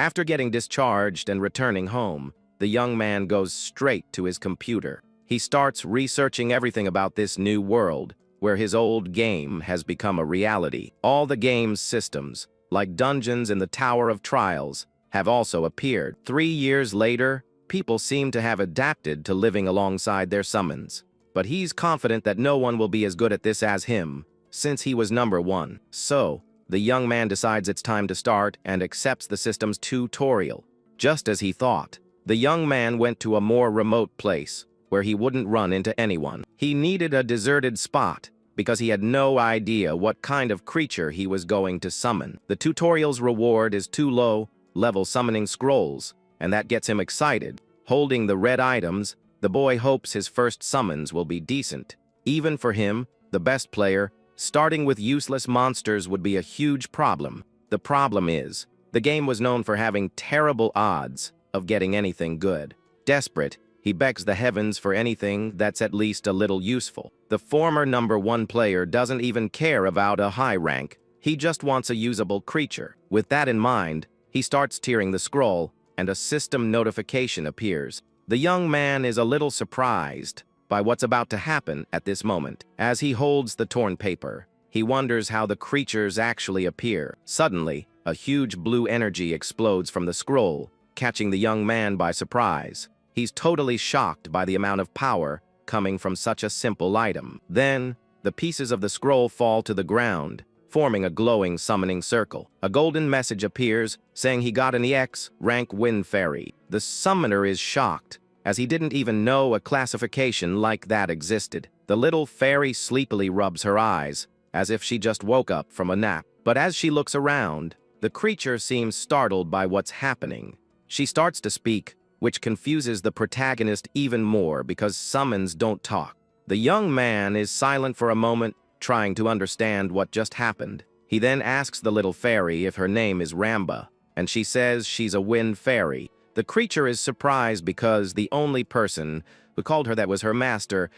After getting discharged and returning home, the young man goes straight to his computer. He starts researching everything about this new world, where his old game has become a reality. All the game's systems, like dungeons in the Tower of Trials, have also appeared. 3 years later, people seem to have adapted to living alongside their summons. But he's confident that no one will be as good at this as him, since he was number 1. So, the young man decides it's time to start and accepts the system's tutorial. Just as he thought, the young man went to a more remote place, where he wouldn't run into anyone. He needed a deserted spot, because he had no idea what kind of creature he was going to summon. The tutorial's reward is 2 low-level summoning scrolls, and that gets him excited. Holding the red items, the boy hopes his first summons will be decent. Even for him, the best player, starting with useless monsters would be a huge problem. The problem is, the game was known for having terrible odds of getting anything good. Desperate, he begs the heavens for anything that's at least a little useful. The former number 1 player doesn't even care about a high rank, he just wants a usable creature. With that in mind, he starts tearing the scroll, and a system notification appears. The young man is a little surprised by what's about to happen at this moment. As he holds the torn paper, he wonders how the creatures actually appear. Suddenly, a huge blue energy explodes from the scroll, catching the young man by surprise. He's totally shocked by the amount of power coming from such a simple item. Then, the pieces of the scroll fall to the ground, forming a glowing summoning circle. A golden message appears, saying he got an EX rank Wind Fairy. The summoner is shocked, as he didn't even know a classification like that existed. The little fairy sleepily rubs her eyes, as if she just woke up from a nap. But as she looks around, the creature seems startled by what's happening. She starts to speak, which confuses the protagonist even more because summons don't talk. The young man is silent for a moment, trying to understand what just happened. He then asks the little fairy if her name is Ramba, and she says she's a wind fairy. The creature is surprised because the only person who called her that was her master,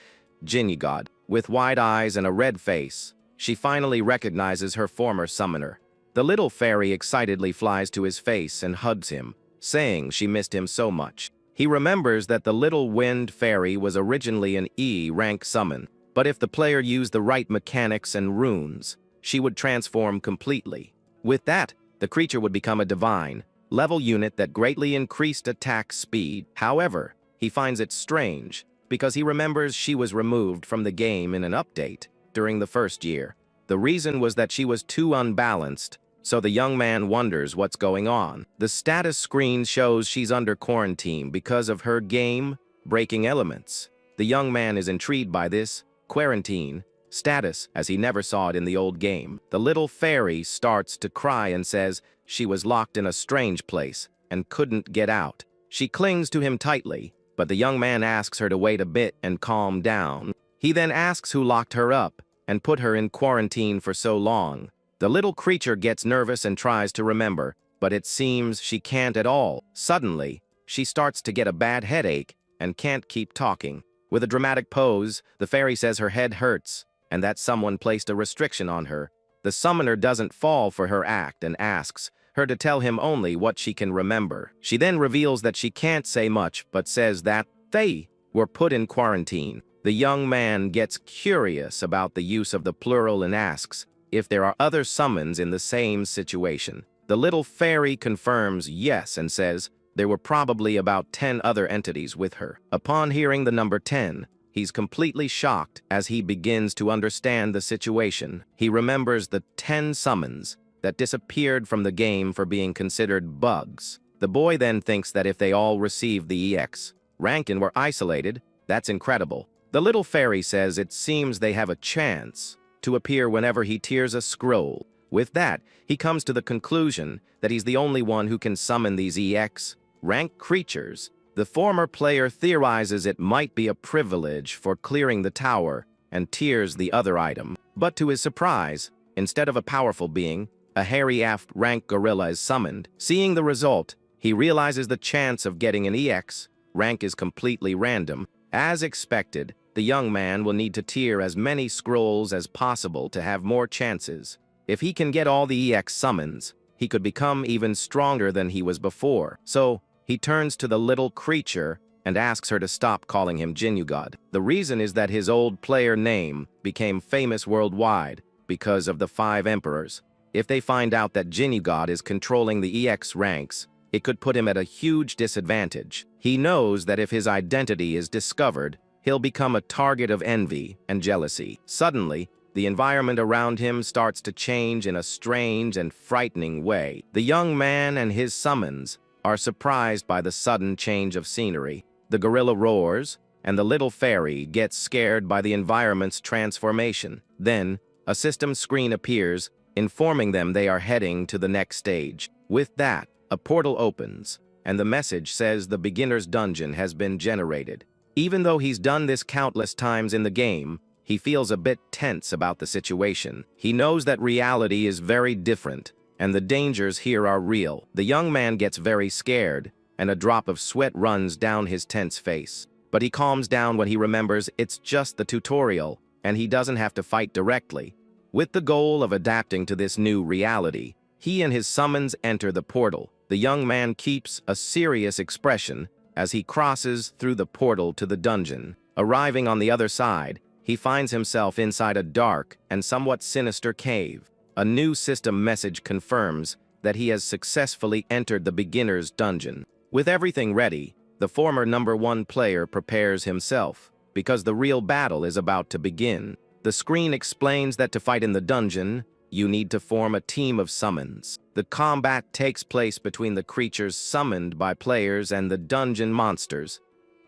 Jinnygod. With wide eyes and a red face, she finally recognizes her former summoner. The little fairy excitedly flies to his face and hugs him, saying she missed him so much. He remembers that the little wind fairy was originally an E-rank summon, but if the player used the right mechanics and runes, she would transform completely. With that, the creature would become a divine level unit that greatly increased attack speed. However, he finds it strange, because he remembers she was removed from the game in an update during the first year. The reason was that she was too unbalanced, so the young man wonders what's going on. The status screen shows she's under quarantine because of her game-breaking elements. The young man is intrigued by this quarantine status, as he never saw it in the old game. The little fairy starts to cry and says she was locked in a strange place and couldn't get out. She clings to him tightly, but the young man asks her to wait a bit and calm down. He then asks who locked her up and put her in quarantine for so long. The little creature gets nervous and tries to remember, but it seems she can't at all. Suddenly, she starts to get a bad headache and can't keep talking. With a dramatic pose, the fairy says her head hurts and that someone placed a restriction on her. The summoner doesn't fall for her act and asks her to tell him only what she can remember. She then reveals that she can't say much, but says that they were put in quarantine. The young man gets curious about the use of the plural and asks if there are other summons in the same situation. The little fairy confirms yes and says there were probably about 10 other entities with her. Upon hearing the number 10, he's completely shocked as he begins to understand the situation. He remembers the 10 summons that disappeared from the game for being considered bugs. The boy then thinks that if they all received the EX rank and were isolated, that's incredible. The little fairy says it seems they have a chance to appear whenever he tears a scroll. With that, he comes to the conclusion that he's the only one who can summon these EX rank creatures. The former player theorizes it might be a privilege for clearing the tower and tears the other item. But to his surprise, instead of a powerful being, a hairy aft rank gorilla is summoned. Seeing the result, he realizes the chance of getting an EX rank is completely random. As expected, the young man will need to tier as many scrolls as possible to have more chances. If he can get all the EX summons, he could become even stronger than he was before. So, he turns to the little creature and asks her to stop calling him Jinugod. The reason is that his old player name became famous worldwide because of the 5 emperors. If they find out that Jinugod is controlling the EX ranks, it could put him at a huge disadvantage. He knows that if his identity is discovered, he'll become a target of envy and jealousy. Suddenly, the environment around him starts to change in a strange and frightening way. The young man and his summons are surprised by the sudden change of scenery. The gorilla roars, and the little fairy gets scared by the environment's transformation. Then, a system screen appears, informing them they are heading to the next stage. With that, a portal opens, and the message says the beginner's dungeon has been generated. Even though he's done this countless times in the game, he feels a bit tense about the situation. He knows that reality is very different, and the dangers here are real. The young man gets very scared, and a drop of sweat runs down his tense face. But he calms down when he remembers it's just the tutorial, and he doesn't have to fight directly. With the goal of adapting to this new reality, he and his summons enter the portal. The young man keeps a serious expression as he crosses through the portal to the dungeon. Arriving on the other side, he finds himself inside a dark and somewhat sinister cave. A new system message confirms that he has successfully entered the beginner's dungeon. With everything ready, the former #1 player prepares himself, because the real battle is about to begin. The screen explains that to fight in the dungeon, you need to form a team of summons. The combat takes place between the creatures summoned by players and the dungeon monsters.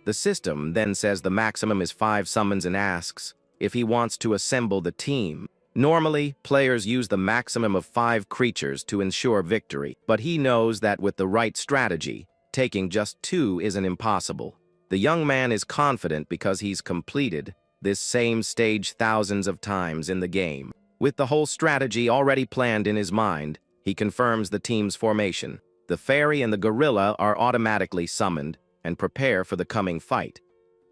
The system then says the maximum is 5 summons and asks if he wants to assemble the team. Normally, players use the maximum of 5 creatures to ensure victory, but he knows that with the right strategy, taking just 2 isn't impossible. The young man is confident because he's completed this same stage thousands of times in the game. With the whole strategy already planned in his mind, he confirms the team's formation. The fairy and the gorilla are automatically summoned and prepare for the coming fight.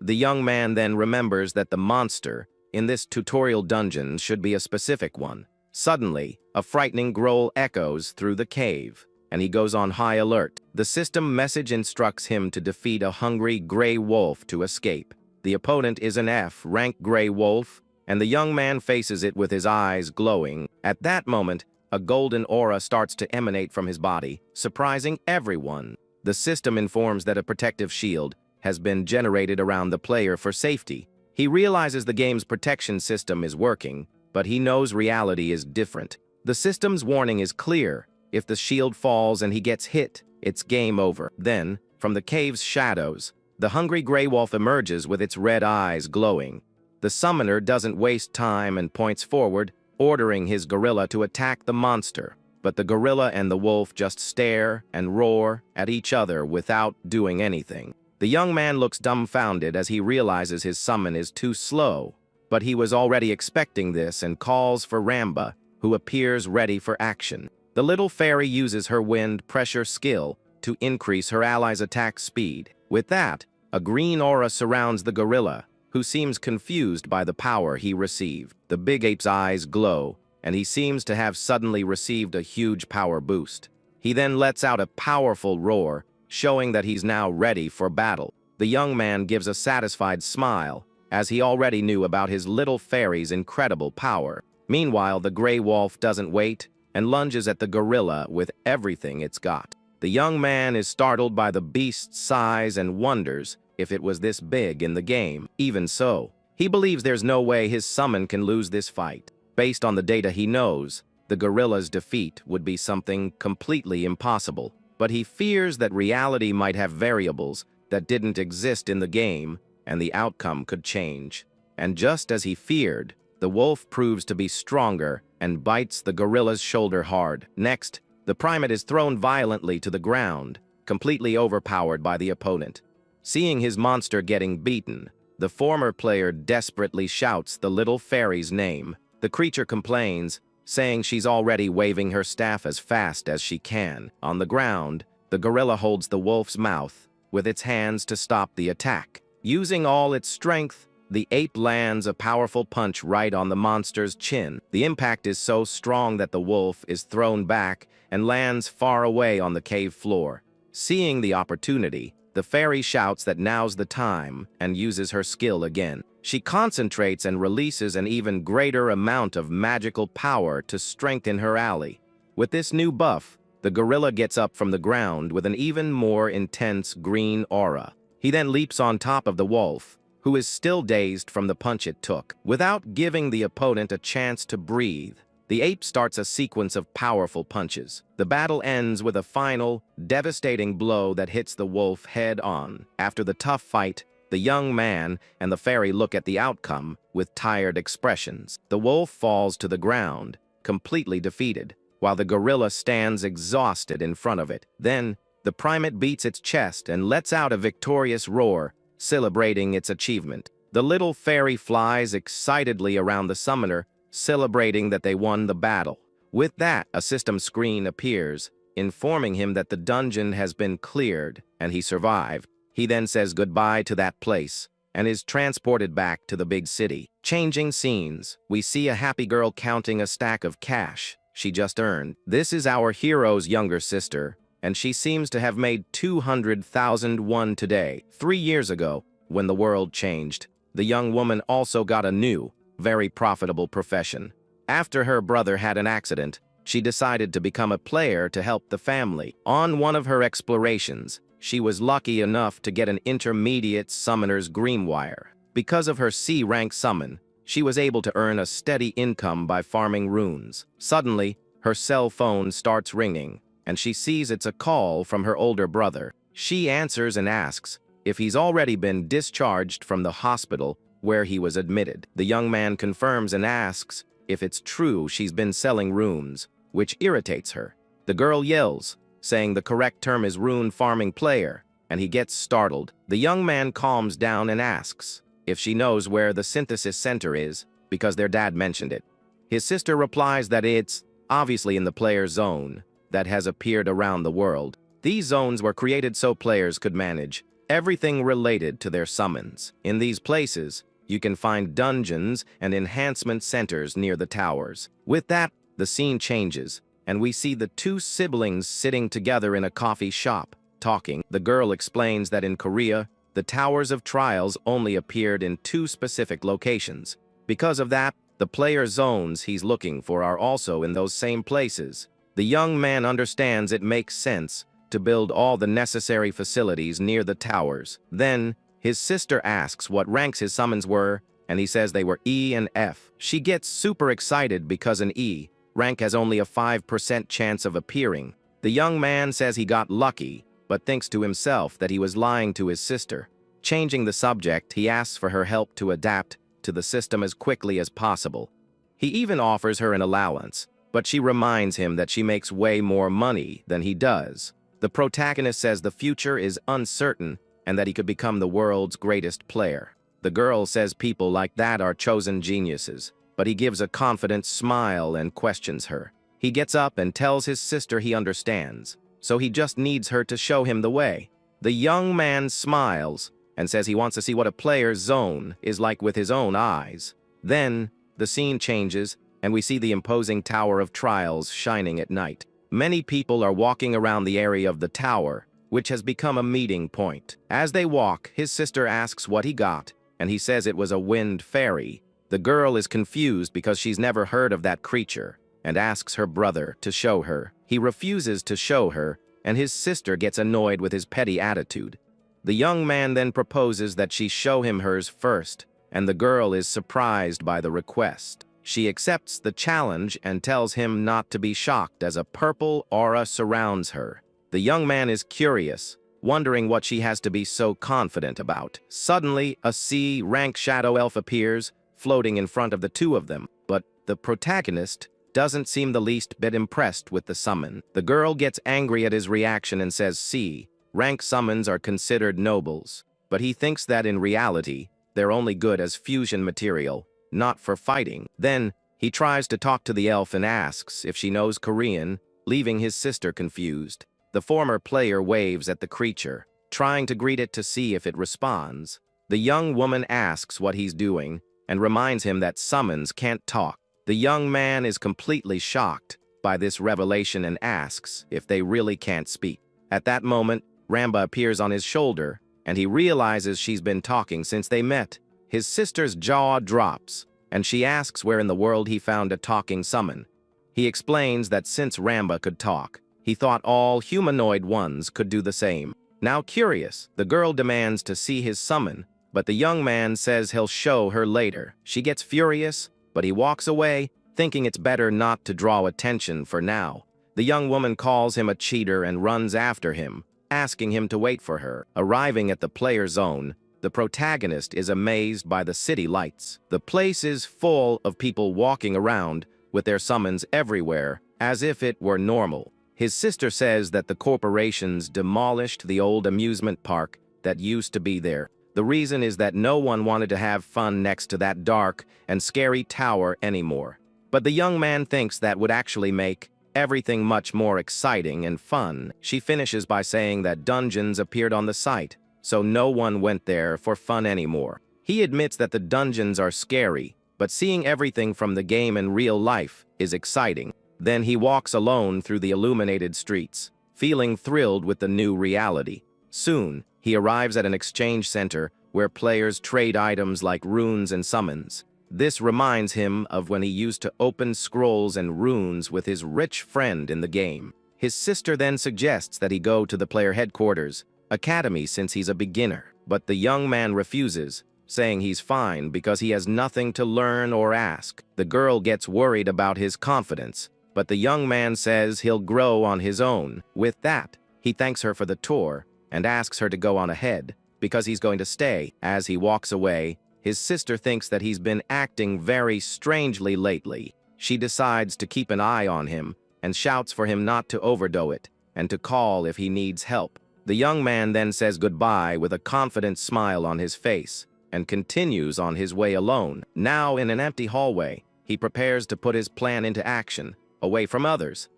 The young man then remembers that the monster in this tutorial dungeon should be a specific one. Suddenly, a frightening growl echoes through the cave, and he goes on high alert. The system message instructs him to defeat a hungry gray wolf to escape. The opponent is an F-rank gray wolf, and the young man faces it with his eyes glowing. At that moment, a golden aura starts to emanate from his body, surprising everyone. The system informs that a protective shield has been generated around the player for safety. He realizes the game's protection system is working, but he knows reality is different. The system's warning is clear. If the shield falls and he gets hit, it's game over. Then, from the cave's shadows, the hungry gray wolf emerges with its red eyes glowing. The summoner doesn't waste time and points forward, ordering his gorilla to attack the monster. But the gorilla and the wolf just stare and roar at each other without doing anything. The young man looks dumbfounded as he realizes his summon is too slow, but he was already expecting this and calls for Ramba, who appears ready for action. The little fairy uses her wind pressure skill to increase her allies' attack speed. With that, a green aura surrounds the gorilla, who seems confused by the power he received. The big ape's eyes glow, and he seems to have suddenly received a huge power boost. He then lets out a powerful roar, showing that he's now ready for battle. The young man gives a satisfied smile, as he already knew about his little fairy's incredible power. Meanwhile, the gray wolf doesn't wait and lunges at the gorilla with everything it's got. The young man is startled by the beast's size and wonders if it was this big in the game. Even so, he believes there's no way his summon can lose this fight. Based on the data he knows, the gorilla's defeat would be something completely impossible. But he fears that reality might have variables that didn't exist in the game, and the outcome could change. And just as he feared, the wolf proves to be stronger and bites the gorilla's shoulder hard. Next, the primate is thrown violently to the ground, completely overpowered by the opponent. Seeing his monster getting beaten, the former player desperately shouts the little fairy's name. The creature complains, saying she's already waving her staff as fast as she can. On the ground, the gorilla holds the wolf's mouth with its hands to stop the attack. Using all its strength, the ape lands a powerful punch right on the monster's chin. The impact is so strong that the wolf is thrown back and lands far away on the cave floor. Seeing the opportunity, the fairy shouts that now's the time and uses her skill again. She concentrates and releases an even greater amount of magical power to strengthen her ally. With this new buff, the gorilla gets up from the ground with an even more intense green aura. He then leaps on top of the wolf, who is still dazed from the punch it took. Without giving the opponent a chance to breathe, the ape starts a sequence of powerful punches. The battle ends with a final, devastating blow that hits the wolf head-on. After the tough fight, the young man and the fairy look at the outcome with tired expressions. The wolf falls to the ground, completely defeated, while the gorilla stands exhausted in front of it. Then, the primate beats its chest and lets out a victorious roar, celebrating its achievement. The little fairy flies excitedly around the summoner, celebrating that they won the battle. With that, a system screen appears, informing him that the dungeon has been cleared and he survived. He then says goodbye to that place and is transported back to the big city. Changing scenes, we see a happy girl counting a stack of cash she just earned. This is our hero's younger sister, and she seems to have made 200,001 today. 3 years ago, when the world changed, the young woman also got a new, very profitable profession. After her brother had an accident, she decided to become a player to help the family. On one of her explorations, she was lucky enough to get an intermediate summoner's grimoire. Because of her C-rank summon, she was able to earn a steady income by farming runes. Suddenly, her cell phone starts ringing, and she sees it's a call from her older brother. She answers and asks if he's already been discharged from the hospital where he was admitted. The young man confirms and asks if it's true she's been selling runes, which irritates her. The girl yells, saying the correct term is rune farming player, and he gets startled. The young man calms down and asks if she knows where the synthesis center is, because their dad mentioned it. His sister replies that it's obviously in the player zone that has appeared around the world. These zones were created so players could manage everything related to their summons. In these places, you can find dungeons and enhancement centers near the towers. With that, the scene changes, and we see the two siblings sitting together in a coffee shop, talking. The girl explains that in Korea, the Towers of Trials only appeared in 2 specific locations. Because of that, the player zones he's looking for are also in those same places. The young man understands it makes sense to build all the necessary facilities near the towers. Then, his sister asks what ranks his summons were, and he says they were E and F. She gets super excited because an E rank has only a 5% chance of appearing. The young man says he got lucky, but thinks to himself that he was lying to his sister. Changing the subject, he asks for her help to adapt to the system as quickly as possible. He even offers her an allowance, but she reminds him that she makes way more money than he does. The protagonist says the future is uncertain and that he could become the world's greatest player. The girl says people like that are chosen geniuses, but he gives a confident smile and questions her. He gets up and tells his sister he understands, so he just needs her to show him the way. The young man smiles and says he wants to see what a player's zone is like with his own eyes. Then, the scene changes, and we see the imposing Tower of Trials shining at night. Many people are walking around the area of the tower, which has become a meeting point. As they walk, his sister asks what he got, and he says it was a wind fairy. The girl is confused because she's never heard of that creature, and asks her brother to show her. He refuses to show her, and his sister gets annoyed with his petty attitude. The young man then proposes that she show him hers first, and the girl is surprised by the request. She accepts the challenge and tells him not to be shocked as a purple aura surrounds her. The young man is curious, wondering what she has to be so confident about. Suddenly, a C-rank shadow elf appears, floating in front of the two of them, but the protagonist doesn't seem the least bit impressed with the summon. The girl gets angry at his reaction and says C-rank summons are considered nobles, but he thinks that in reality, they're only good as fusion material, not for fighting. Then, he tries to talk to the elf and asks if she knows Korean, leaving his sister confused. The former player waves at the creature, trying to greet it to see if it responds. The young woman asks what he's doing and reminds him that summons can't talk. The young man is completely shocked by this revelation and asks if they really can't speak. At that moment, Ramba appears on his shoulder, and he realizes she's been talking since they met. His sister's jaw drops, and she asks where in the world he found a talking summon. He explains that since Ramba could talk, he thought all humanoid ones could do the same. Now curious, the girl demands to see his summon, but the young man says he'll show her later. She gets furious, but he walks away, thinking it's better not to draw attention for now. The young woman calls him a cheater and runs after him, asking him to wait for her. Arriving at the player zone, the protagonist is amazed by the city lights. The place is full of people walking around with their summons everywhere, as if it were normal. His sister says that the corporations demolished the old amusement park that used to be there. The reason is that no one wanted to have fun next to that dark and scary tower anymore. But the young man thinks that would actually make everything much more exciting and fun. She finishes by saying that dungeons appeared on the site, so no one went there for fun anymore. He admits that the dungeons are scary, but seeing everything from the game in real life is exciting. Then he walks alone through the illuminated streets, feeling thrilled with the new reality. Soon, he arrives at an exchange center where players trade items like runes and summons. This reminds him of when he used to open scrolls and runes with his rich friend in the game. His sister then suggests that he go to the player headquarters academy since he's a beginner, but the young man refuses, saying he's fine because he has nothing to learn or ask. The girl gets worried about his confidence, but the young man says he'll grow on his own. With that, he thanks her for the tour and asks her to go on ahead because he's going to stay. As he walks away, his sister thinks that he's been acting very strangely lately. She decides to keep an eye on him and shouts for him not to overdo it and to call if he needs help. The young man then says goodbye with a confident smile on his face and continues on his way alone. Now in an empty hallway, he prepares to put his plan into action, away from others.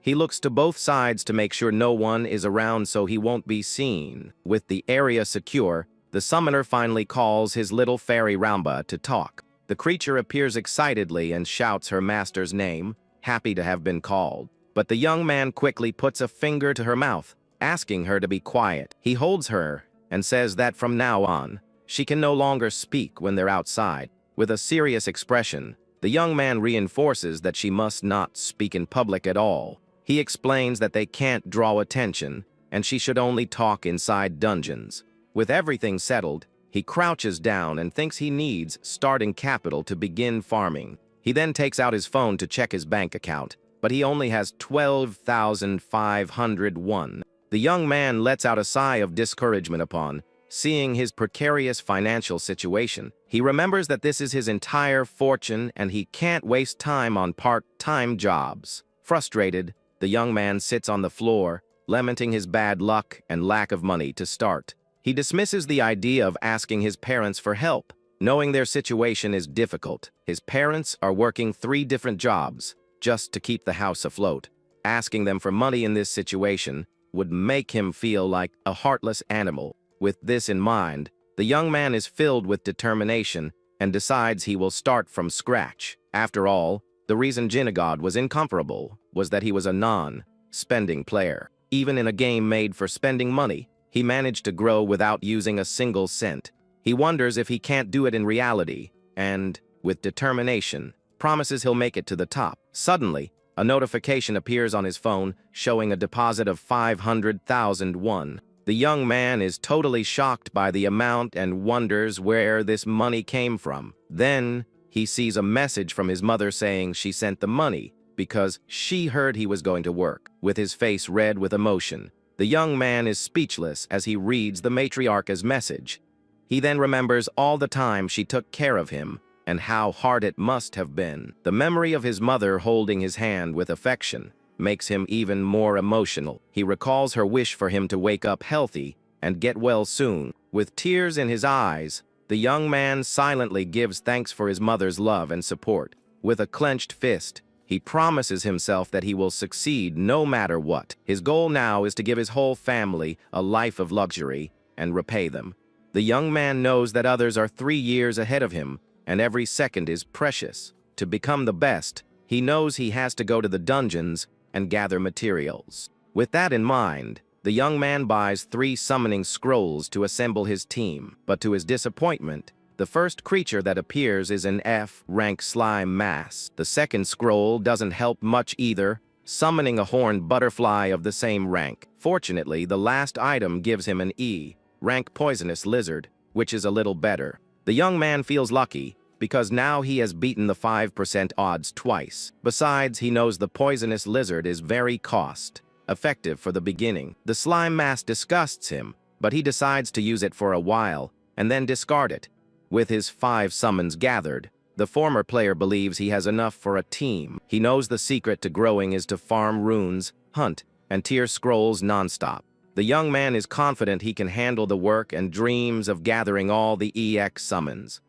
He looks to both sides to make sure no one is around so he won't be seen. With the area secure, the summoner finally calls his little fairy Ramba to talk. The creature appears excitedly and shouts her master's name, happy to have been called. But the young man quickly puts a finger to her mouth, asking her to be quiet. He holds her and says that from now on, she can no longer speak when they're outside. With a serious expression, the young man reinforces that she must not speak in public at all. He explains that they can't draw attention, and she should only talk inside dungeons. With everything settled, he crouches down and thinks he needs starting capital to begin farming. He then takes out his phone to check his bank account, but he only has 12,501. The young man lets out a sigh of discouragement upon seeing his precarious financial situation. He remembers that this is his entire fortune and he can't waste time on part-time jobs. Frustrated, the young man sits on the floor, lamenting his bad luck and lack of money to start. He dismisses the idea of asking his parents for help, knowing their situation is difficult. His parents are working 3 different jobs just to keep the house afloat. Asking them for money in this situation would make him feel like a heartless animal. With this in mind, the young man is filled with determination and decides he will start from scratch. After all, the reason Jinagod was incomparable was that he was a non-spending player. Even in a game made for spending money, he managed to grow without using a single cent. He wonders if he can't do it in reality, and, with determination, promises he'll make it to the top. Suddenly, a notification appears on his phone showing a deposit of 500,001. The young man is totally shocked by the amount and wonders where this money came from. Then, he sees a message from his mother saying she sent the money because she heard he was going to work. With his face red with emotion, the young man is speechless as he reads the matriarch's message. He then remembers all the time she took care of him and how hard it must have been. The memory of his mother holding his hand with affection makes him even more emotional. He recalls her wish for him to wake up healthy and get well soon. With tears in his eyes, the young man silently gives thanks for his mother's love and support. With a clenched fist, he promises himself that he will succeed no matter what. His goal now is to give his whole family a life of luxury and repay them. The young man knows that others are 3 years ahead of him, and every second is precious. To become the best, he knows he has to go to the dungeons and gather materials. With that in mind, the young man buys 3 summoning scrolls to assemble his team, but to his disappointment, the first creature that appears is an F-rank slime mass. The second scroll doesn't help much either, summoning a horned butterfly of the same rank. Fortunately, the last item gives him an E-rank poisonous lizard, which is a little better. The young man feels lucky, because now he has beaten the 5% odds twice. Besides, he knows the poisonous lizard is very cost-effective for the beginning. The slime mass disgusts him, but he decides to use it for a while, and then discard it. With his 5 summons gathered, the former player believes he has enough for a team. He knows the secret to growing is to farm runes, hunt, and tier scrolls nonstop. The young man is confident he can handle the work and dreams of gathering all the EX summons.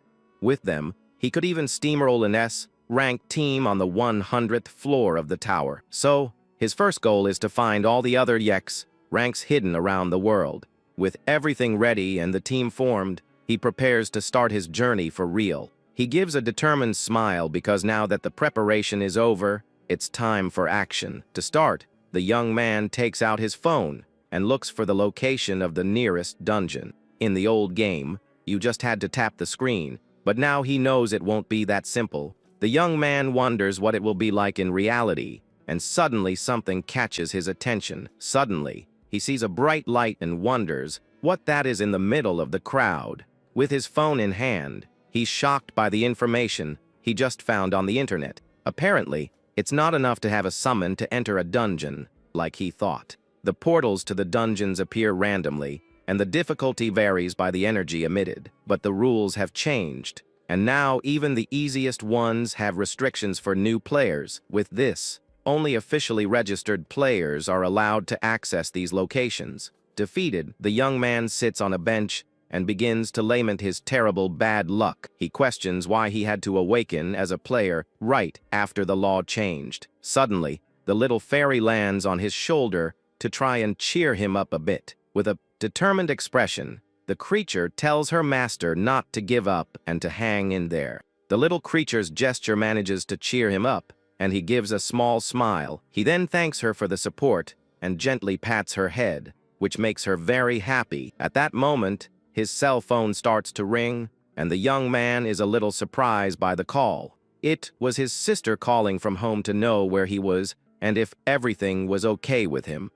With them, he could even steamroll an S-ranked team on the 100th floor of the tower. So, his first goal is to find all the other EX ranks hidden around the world. With everything ready and the team formed, he prepares to start his journey for real. He gives a determined smile because now that the preparation is over, it's time for action. To start, the young man takes out his phone and looks for the location of the nearest dungeon. In the old game, you just had to tap the screen, but now he knows it won't be that simple. The young man wonders what it will be like in reality, and suddenly something catches his attention. Suddenly, he sees a bright light and wonders what that is in the middle of the crowd. With his phone in hand, he's shocked by the information he just found on the internet. Apparently, it's not enough to have a summon to enter a dungeon, like he thought. The portals to the dungeons appear randomly, and the difficulty varies by the energy emitted. But the rules have changed, and now even the easiest ones have restrictions for new players. With this, only officially registered players are allowed to access these locations. Defeated, the young man sits on a bench and begins to lament his terrible bad luck. He questions why he had to awaken as a player right after the law changed. Suddenly, the little fairy lands on his shoulder to try and cheer him up a bit. With a determined expression, the creature tells her master not to give up and to hang in there. The little creature's gesture manages to cheer him up, and he gives a small smile. He then thanks her for the support and gently pats her head, which makes her very happy. At that moment, his cell phone starts to ring, and the young man is a little surprised by the call. It was his sister calling from home to know where he was and if everything was okay with him.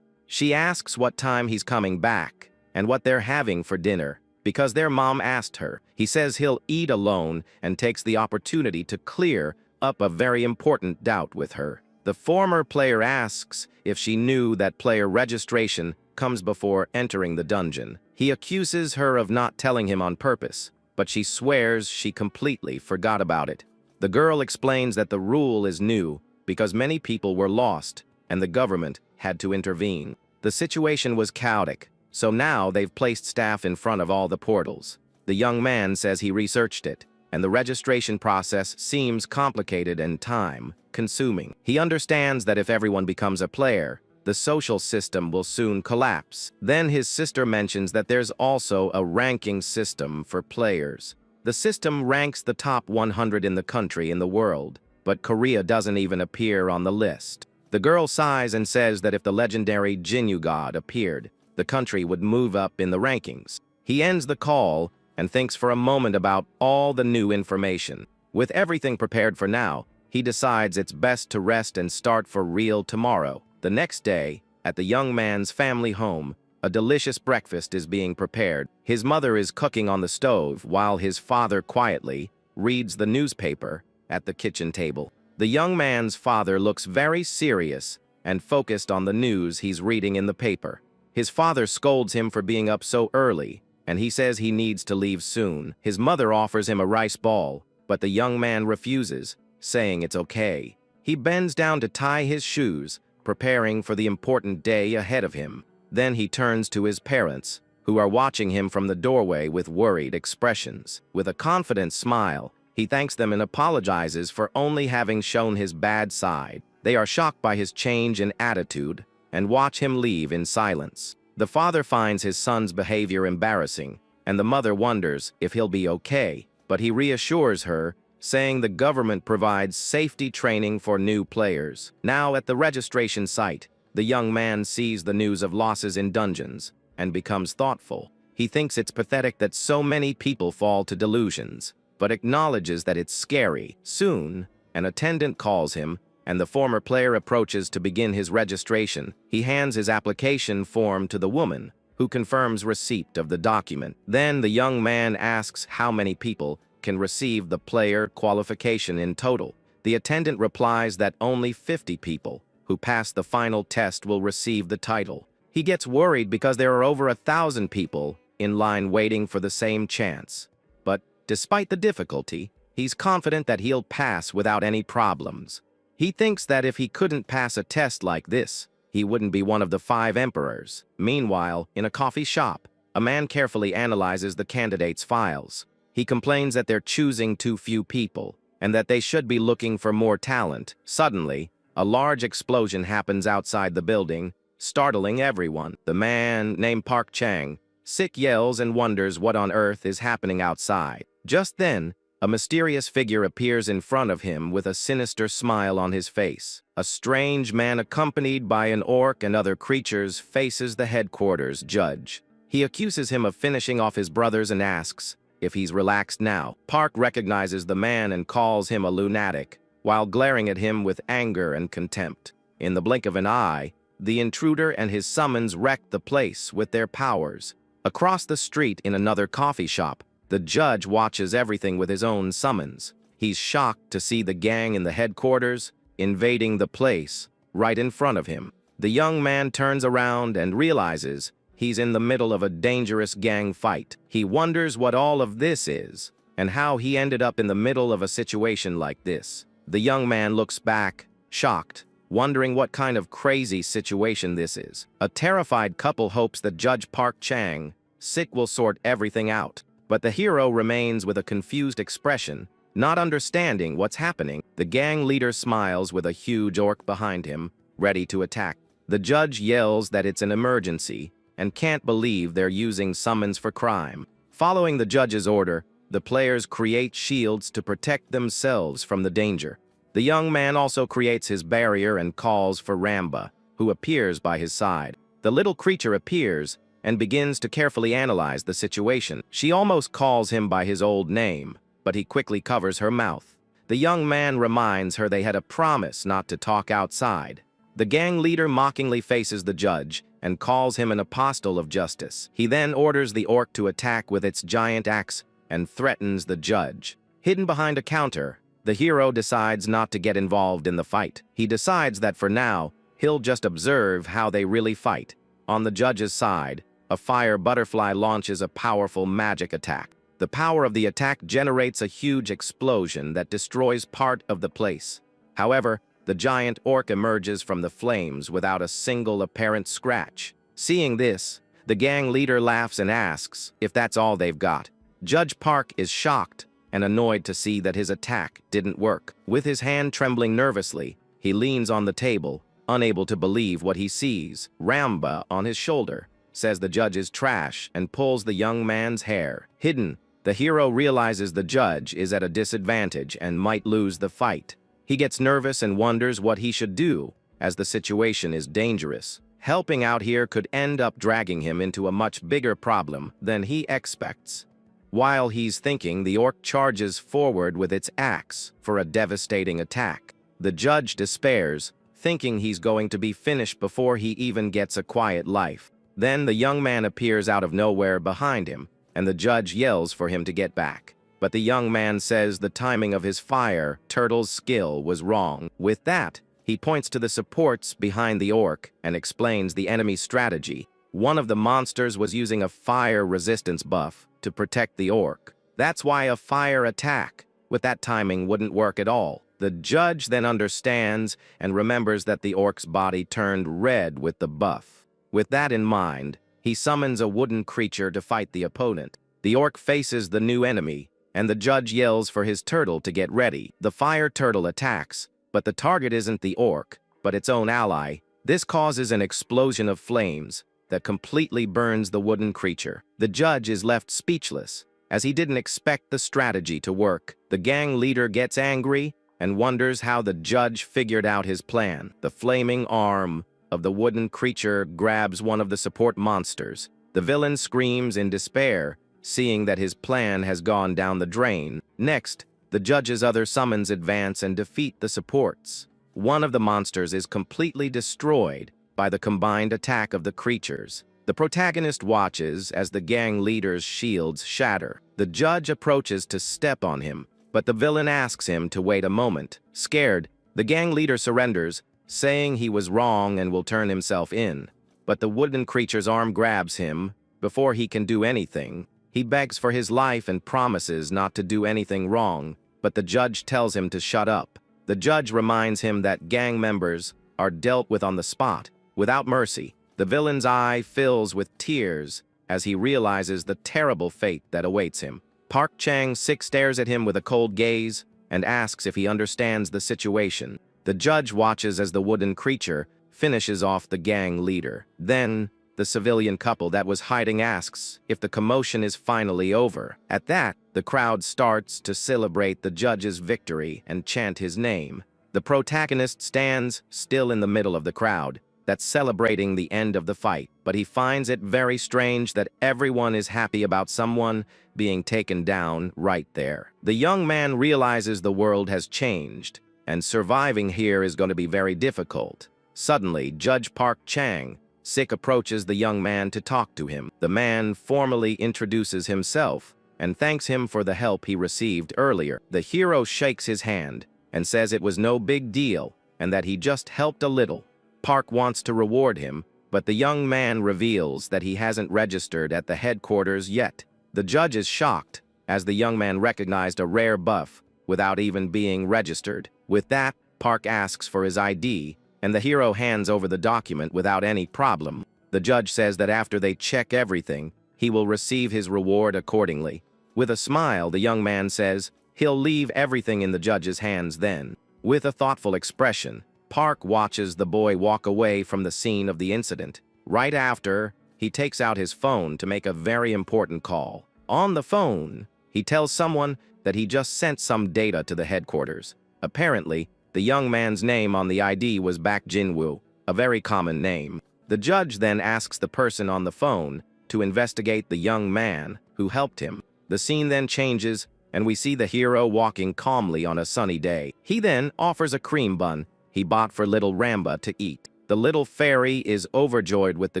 She asks what time he's coming back and what they're having for dinner, because their mom asked her. He says he'll eat alone and takes the opportunity to clear up a very important doubt with her. The former player asks if she knew that player registration comes before entering the dungeon. He accuses her of not telling him on purpose, but she swears she completely forgot about it. The girl explains that the rule is new because many people were lost and the government had to intervene. The situation was chaotic, so now they've placed staff in front of all the portals. The young man says he researched it, and the registration process seems complicated and time-consuming. He understands that if everyone becomes a player, the social system will soon collapse. Then his sister mentions that there's also a ranking system for players. The system ranks the top 100 in the country in the world, but Korea doesn't even appear on the list. The girl sighs and says that if the legendary Jinyu god appeared, the country would move up in the rankings. He ends the call and thinks for a moment about all the new information. With everything prepared for now, he decides it's best to rest and start for real tomorrow. The next day, at the young man's family home, a delicious breakfast is being prepared. His mother is cooking on the stove while his father quietly reads the newspaper at the kitchen table. The young man's father looks very serious and focused on the news he's reading in the paper. His father scolds him for being up so early, and he says he needs to leave soon. His mother offers him a rice ball, but the young man refuses, saying it's okay. He bends down to tie his shoes, preparing for the important day ahead of him. Then he turns to his parents, who are watching him from the doorway with worried expressions. With a confident smile, he thanks them and apologizes for only having shown his bad side. They are shocked by his change in attitude and watch him leave in silence. The father finds his son's behavior embarrassing and the mother wonders if he'll be okay, but he reassures her, saying the government provides safety training for new players. Now at the registration site, the young man sees the news of losses in dungeons and becomes thoughtful. He thinks it's pathetic that so many people fall to delusions, but acknowledges that it's scary. Soon, an attendant calls him, and the former player approaches to begin his registration. He hands his application form to the woman, who confirms receipt of the document. Then the young man asks how many people can receive the player qualification in total. The attendant replies that only 50 people who pass the final test will receive the title. He gets worried because there are over 1,000 people in line waiting for the same chance. But despite the difficulty, he's confident that he'll pass without any problems. He thinks that if he couldn't pass a test like this, he wouldn't be one of the 5 emperors. Meanwhile, in a coffee shop, a man carefully analyzes the candidates' files. He complains that they're choosing too few people, and that they should be looking for more talent. Suddenly, a large explosion happens outside the building, startling everyone. The man, named Park Chang, Sik yells and wonders what on earth is happening outside. Just then, a mysterious figure appears in front of him with a sinister smile on his face. A strange man accompanied by an orc and other creatures faces the headquarters judge. He accuses him of finishing off his brothers and asks if he's relaxed now. Park recognizes the man and calls him a lunatic, while glaring at him with anger and contempt. In the blink of an eye, the intruder and his summons wreck the place with their powers. Across the street in another coffee shop, the judge watches everything with his own summons. He's shocked to see the gang in the headquarters invading the place right in front of him. The young man turns around and realizes he's in the middle of a dangerous gang fight. He wonders what all of this is and how he ended up in the middle of a situation like this. The young man looks back, shocked, wondering what kind of crazy situation this is. A terrified couple hopes that Judge Park Chang Sik will sort everything out, but the hero remains with a confused expression, not understanding what's happening. The gang leader smiles with a huge orc behind him, ready to attack. The judge yells that it's an emergency and can't believe they're using summons for crime. Following the judge's order, the players create shields to protect themselves from the danger. The young man also creates his barrier and calls for Ramba, who appears by his side. The little creature appears and begins to carefully analyze the situation. She almost calls him by his old name, but he quickly covers her mouth. The young man reminds her they had a promise not to talk outside. The gang leader mockingly faces the judge and calls him an apostle of justice. He then orders the orc to attack with its giant axe and threatens the judge. Hidden behind a counter, the hero decides not to get involved in the fight. He decides that for now, he'll just observe how they really fight. On the judge's side, a fire butterfly launches a powerful magic attack. The power of the attack generates a huge explosion that destroys part of the place. However, the giant orc emerges from the flames without a single apparent scratch. Seeing this, the gang leader laughs and asks if that's all they've got. Judge Park is shocked and annoyed to see that his attack didn't work. With his hand trembling nervously, he leans on the table, unable to believe what he sees. Ramba on his shoulder says the judge is trash and pulls the young man's hair. Hidden, the hero realizes the judge is at a disadvantage and might lose the fight. He gets nervous and wonders what he should do, as the situation is dangerous. Helping out here could end up dragging him into a much bigger problem than he expects. While he's thinking, the orc charges forward with its axe for a devastating attack. The judge despairs, thinking he's going to be finished before he even gets a quiet life. Then the young man appears out of nowhere behind him, and the judge yells for him to get back. But the young man says the timing of his fire turtle's skill was wrong. With that, he points to the supports behind the orc and explains the enemy's strategy. One of the monsters was using a fire resistance buff to protect the orc. That's why a fire attack with that timing wouldn't work at all. The judge then understands and remembers that the orc's body turned red with the buff. With that in mind, he summons a wooden creature to fight the opponent. The orc faces the new enemy, and the judge yells for his turtle to get ready. The fire turtle attacks, but the target isn't the orc, but its own ally. This causes an explosion of flames, that completely burns the wooden creature. The judge is left speechless, as he didn't expect the strategy to work. The gang leader gets angry and wonders how the judge figured out his plan. The flaming arm of the wooden creature grabs one of the support monsters. The villain screams in despair, seeing that his plan has gone down the drain. Next, the judge's other summons advance and defeat the supports. One of the monsters is completely destroyed by the combined attack of the creatures. The protagonist watches as the gang leader's shields shatter. The judge approaches to step on him, but the villain asks him to wait a moment. Scared, the gang leader surrenders, saying he was wrong and will turn himself in. But the wooden creature's arm grabs him. Before he can do anything, he begs for his life and promises not to do anything wrong, but the judge tells him to shut up. The judge reminds him that gang members are dealt with on the spot, without mercy. The villain's eye fills with tears as he realizes the terrible fate that awaits him. Park Chang-sik stares at him with a cold gaze and asks if he understands the situation. The judge watches as the wooden creature finishes off the gang leader. Then, the civilian couple that was hiding asks if the commotion is finally over. At that, the crowd starts to celebrate the judge's victory and chant his name. The protagonist stands still in the middle of the crowd, that's celebrating the end of the fight, but he finds it very strange that everyone is happy about someone being taken down right there. The young man realizes the world has changed, and surviving here is going to be very difficult. Suddenly, Judge Park Chang-sik approaches the young man to talk to him. The man formally introduces himself and thanks him for the help he received earlier. The hero shakes his hand and says it was no big deal and that he just helped a little. Park wants to reward him, but the young man reveals that he hasn't registered at the headquarters yet. The judge is shocked, as the young man recognized a rare buff without even being registered. With that, Park asks for his ID, and the hero hands over the document without any problem. The judge says that after they check everything, he will receive his reward accordingly. With a smile, the young man says he'll leave everything in the judge's hands then. With a thoughtful expression, Park watches the boy walk away from the scene of the incident. Right after, he takes out his phone to make a very important call. On the phone, he tells someone that he just sent some data to the headquarters. Apparently, the young man's name on the ID was Baek Jin-woo, a very common name. The judge then asks the person on the phone to investigate the young man who helped him. The scene then changes, and we see the hero walking calmly on a sunny day. He then offers a cream bun he bought for little Ramba to eat. The little fairy is overjoyed with the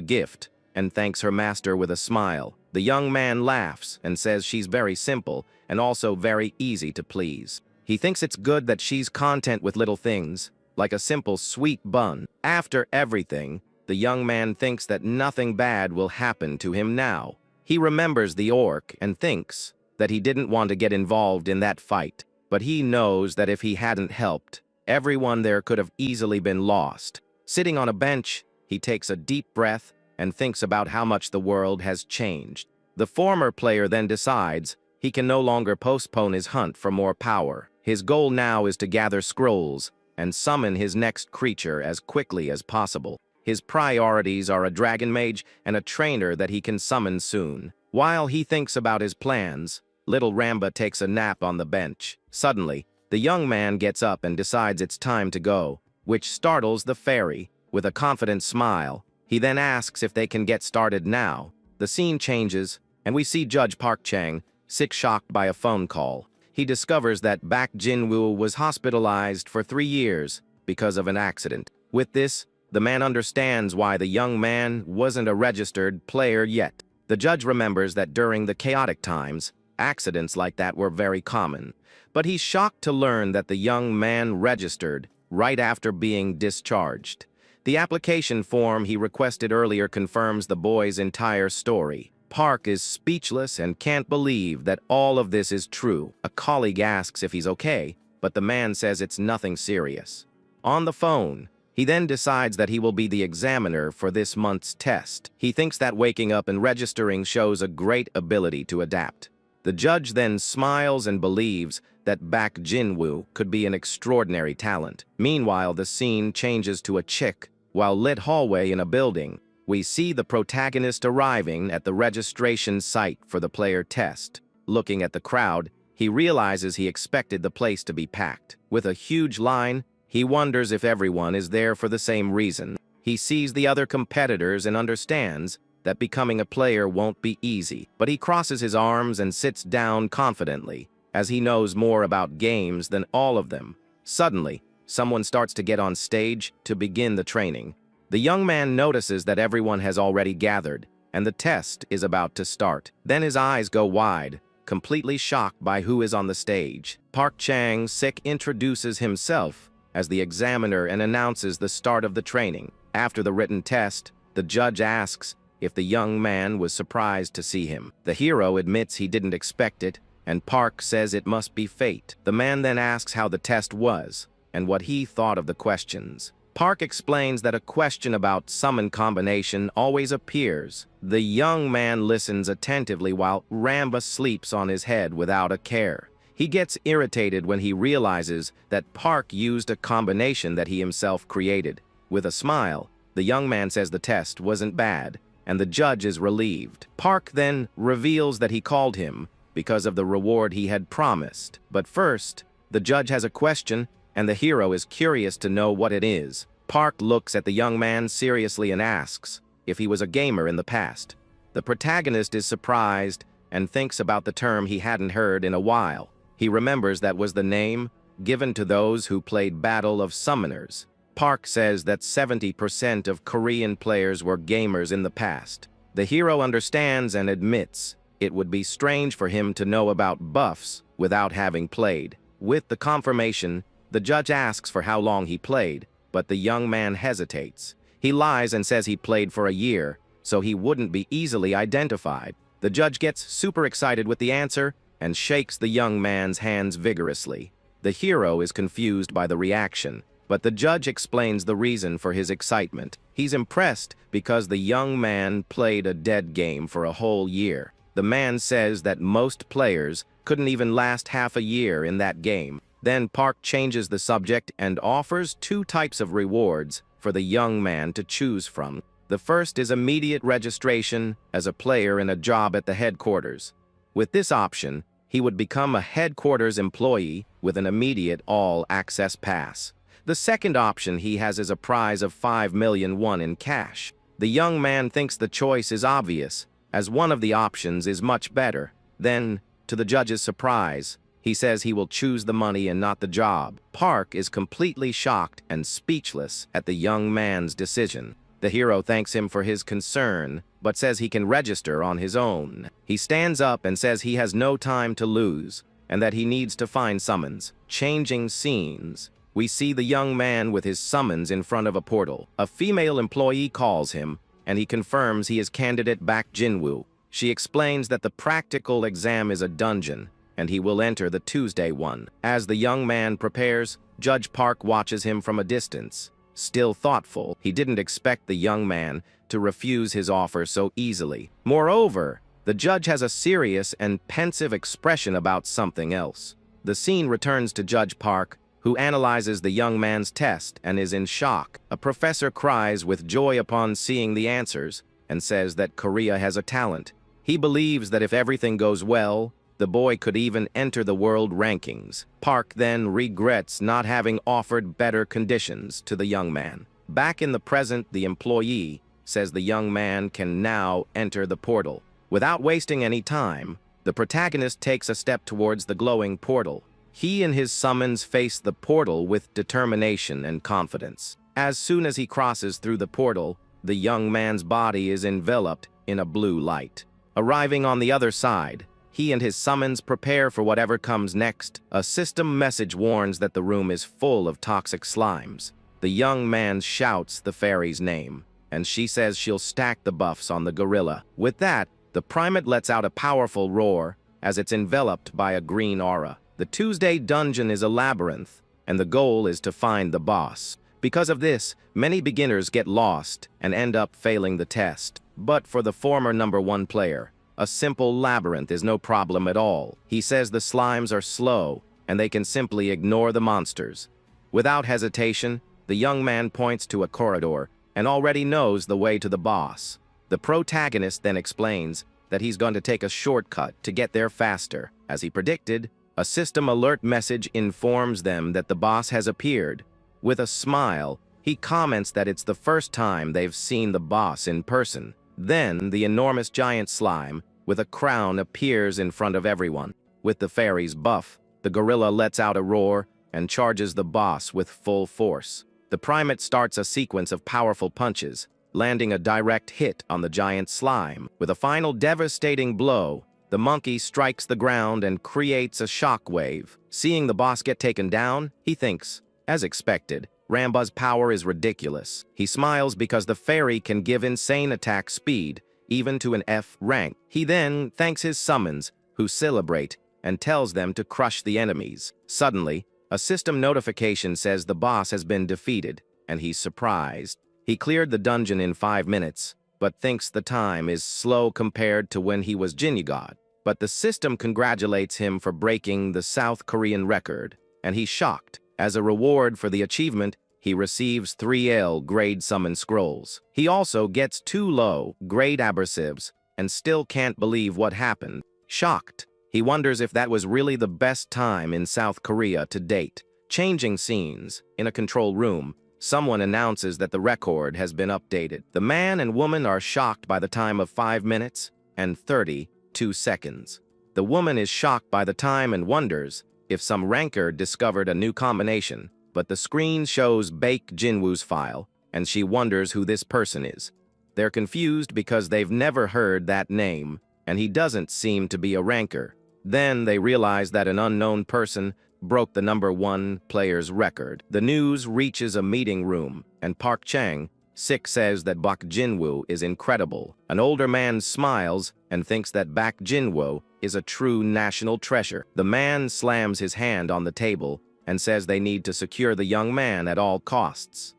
gift and thanks her master with a smile. The young man laughs and says she's very simple and also very easy to please. He thinks it's good that she's content with little things, like a simple sweet bun. After everything, the young man thinks that nothing bad will happen to him now. He remembers the orc and thinks that he didn't want to get involved in that fight, but he knows that if he hadn't helped, everyone there could have easily been lost. Sitting on a bench, he takes a deep breath and thinks about how much the world has changed. The former player then decides he can no longer postpone his hunt for more power. His goal now is to gather scrolls and summon his next creature as quickly as possible. His priorities are a dragon mage and a trainer that he can summon soon. While he thinks about his plans, little Ramba takes a nap on the bench. Suddenly, the young man gets up and decides it's time to go, which startles the fairy. With a confident smile, he then asks if they can get started now. The scene changes, and we see Judge Park Chang-sik shocked by a phone call. He discovers that Baek Jin-woo was hospitalized for 3 years because of an accident. With this, the man understands why the young man wasn't a registered player yet. The judge remembers that during the chaotic times, accidents like that were very common. But he's shocked to learn that the young man registered right after being discharged. The application form he requested earlier confirms the boy's entire story. Park is speechless and can't believe that all of this is true. A colleague asks if he's okay, but the man says it's nothing serious. On the phone, he then decides that he will be the examiner for this month's test. He thinks that waking up and registering shows a great ability to adapt. The judge then smiles and believes that Baek Jin-woo could be an extraordinary talent. Meanwhile, the scene changes to a chick while lit hallway in a building We see the protagonist arriving at the registration site for the player test. Looking at the crowd, he realizes he expected the place to be packed. With a huge line, he wonders if everyone is there for the same reason. He sees the other competitors and understands that becoming a player won't be easy, but he crosses his arms and sits down confidently, as he knows more about games than all of them. Suddenly, someone starts to get on stage to begin the training. The young man notices that everyone has already gathered, and the test is about to start. Then his eyes go wide, completely shocked by who is on the stage. Park Chang-sik introduces himself as the examiner and announces the start of the training. After the written test, the judge asks if the young man was surprised to see him. The hero admits he didn't expect it, and Park says it must be fate. The man then asks how the test was and what he thought of the questions. Park explains that a question about summon combination always appears. The young man listens attentively while Ramba sleeps on his head without a care. He gets irritated when he realizes that Park used a combination that he himself created. With a smile, the young man says the test wasn't bad, and the judge is relieved. Park then reveals that he called him because of the reward he had promised. But first, the judge has a question, and the hero is curious to know what it is. Park looks at the young man seriously and asks if he was a gamer in the past. The protagonist is surprised and thinks about the term he hadn't heard in a while. He remembers that was the name given to those who played Battle of Summoners. Park says that 70% of Korean players were gamers in the past. The hero understands and admits it would be strange for him to know about buffs without having played. With the confirmation, the judge asks for how long he played, but the young man hesitates. He lies and says he played for a year, so he wouldn't be easily identified. The judge gets super excited with the answer and shakes the young man's hands vigorously. The hero is confused by the reaction, but the judge explains the reason for his excitement. He's impressed because the young man played a dead game for a whole year. The man says that most players couldn't even last half a year in that game. Then Park changes the subject and offers two types of rewards for the young man to choose from. The first is immediate registration as a player in a job at the headquarters. With this option, he would become a headquarters employee with an immediate all-access pass. The second option he has is a prize of 5 million won in cash. The young man thinks the choice is obvious, as one of the options is much better. Then, to the judge's surprise, he says he will choose the money and not the job. Park is completely shocked and speechless at the young man's decision. The hero thanks him for his concern, but says he can register on his own. He stands up and says he has no time to lose, and that he needs to find summons. Changing scenes, we see the young man with his summons in front of a portal. A female employee calls him, and he confirms he is candidate Baek Jinwoo. She explains that the practical exam is a dungeon, and he will enter the Tuesday one. As the young man prepares, Judge Park watches him from a distance. Still thoughtful, he didn't expect the young man to refuse his offer so easily. Moreover, the judge has a serious and pensive expression about something else. The scene returns to Judge Park, who analyzes the young man's test and is in shock. A professor cries with joy upon seeing the answers and says that Korea has a talent. He believes that if everything goes well, the boy could even enter the world rankings. Park then regrets not having offered better conditions to the young man. Back in the present, the employee says the young man can now enter the portal. Without wasting any time, the protagonist takes a step towards the glowing portal. He and his summons face the portal with determination and confidence. As soon as he crosses through the portal, the young man's body is enveloped in a blue light. Arriving on the other side, he and his summons prepare for whatever comes next. A system message warns that the room is full of toxic slimes. The young man shouts the fairy's name, and she says she'll stack the buffs on the gorilla. With that, the primate lets out a powerful roar as it's enveloped by a green aura. The Tuesday dungeon is a labyrinth, and the goal is to find the boss. Because of this, many beginners get lost and end up failing the test. But for the former #1 player, a simple labyrinth is no problem at all. He says the slimes are slow, and they can simply ignore the monsters. Without hesitation, the young man points to a corridor and already knows the way to the boss. The protagonist then explains that he's going to take a shortcut to get there faster. As he predicted, a system alert message informs them that the boss has appeared. With a smile, he comments that it's the first time they've seen the boss in person. Then, the enormous giant slime, with a crown, appears in front of everyone. With the fairy's buff, the gorilla lets out a roar and charges the boss with full force. The primate starts a sequence of powerful punches, landing a direct hit on the giant slime. With a final devastating blow, the monkey strikes the ground and creates a shockwave. Seeing the boss get taken down, he thinks, as expected, Ramba's power is ridiculous. He smiles because the fairy can give insane attack speed, even to an F rank. He then thanks his summons, who celebrate, and tells them to crush the enemies. Suddenly, a system notification says the boss has been defeated, and he's surprised. He cleared the dungeon in 5 minutes, but thinks the time is slow compared to when he was Jinyagod. But the system congratulates him for breaking the South Korean record, and he's shocked. As a reward for the achievement, he receives 3L grade summon scrolls. He also gets 2 low grade abrasives and still can't believe what happened. Shocked, he wonders if that was really the best time in South Korea to date. Changing scenes, in a control room, someone announces that the record has been updated. The man and woman are shocked by the time of 5 minutes and 32 seconds. The woman is shocked by the time and wonders if some ranker discovered a new combination, but the screen shows Baek Jinwoo's file, and she wonders who this person is. They're confused because they've never heard that name, and he doesn't seem to be a ranker. Then they realize that an unknown person broke the #1 player's record. The news reaches a meeting room, and Park Chang-sik says that Baek Jinwoo is incredible. An older man smiles and thinks that Baek Jinwoo is a true national treasure. The man slams his hand on the table and says they need to secure the young man at all costs.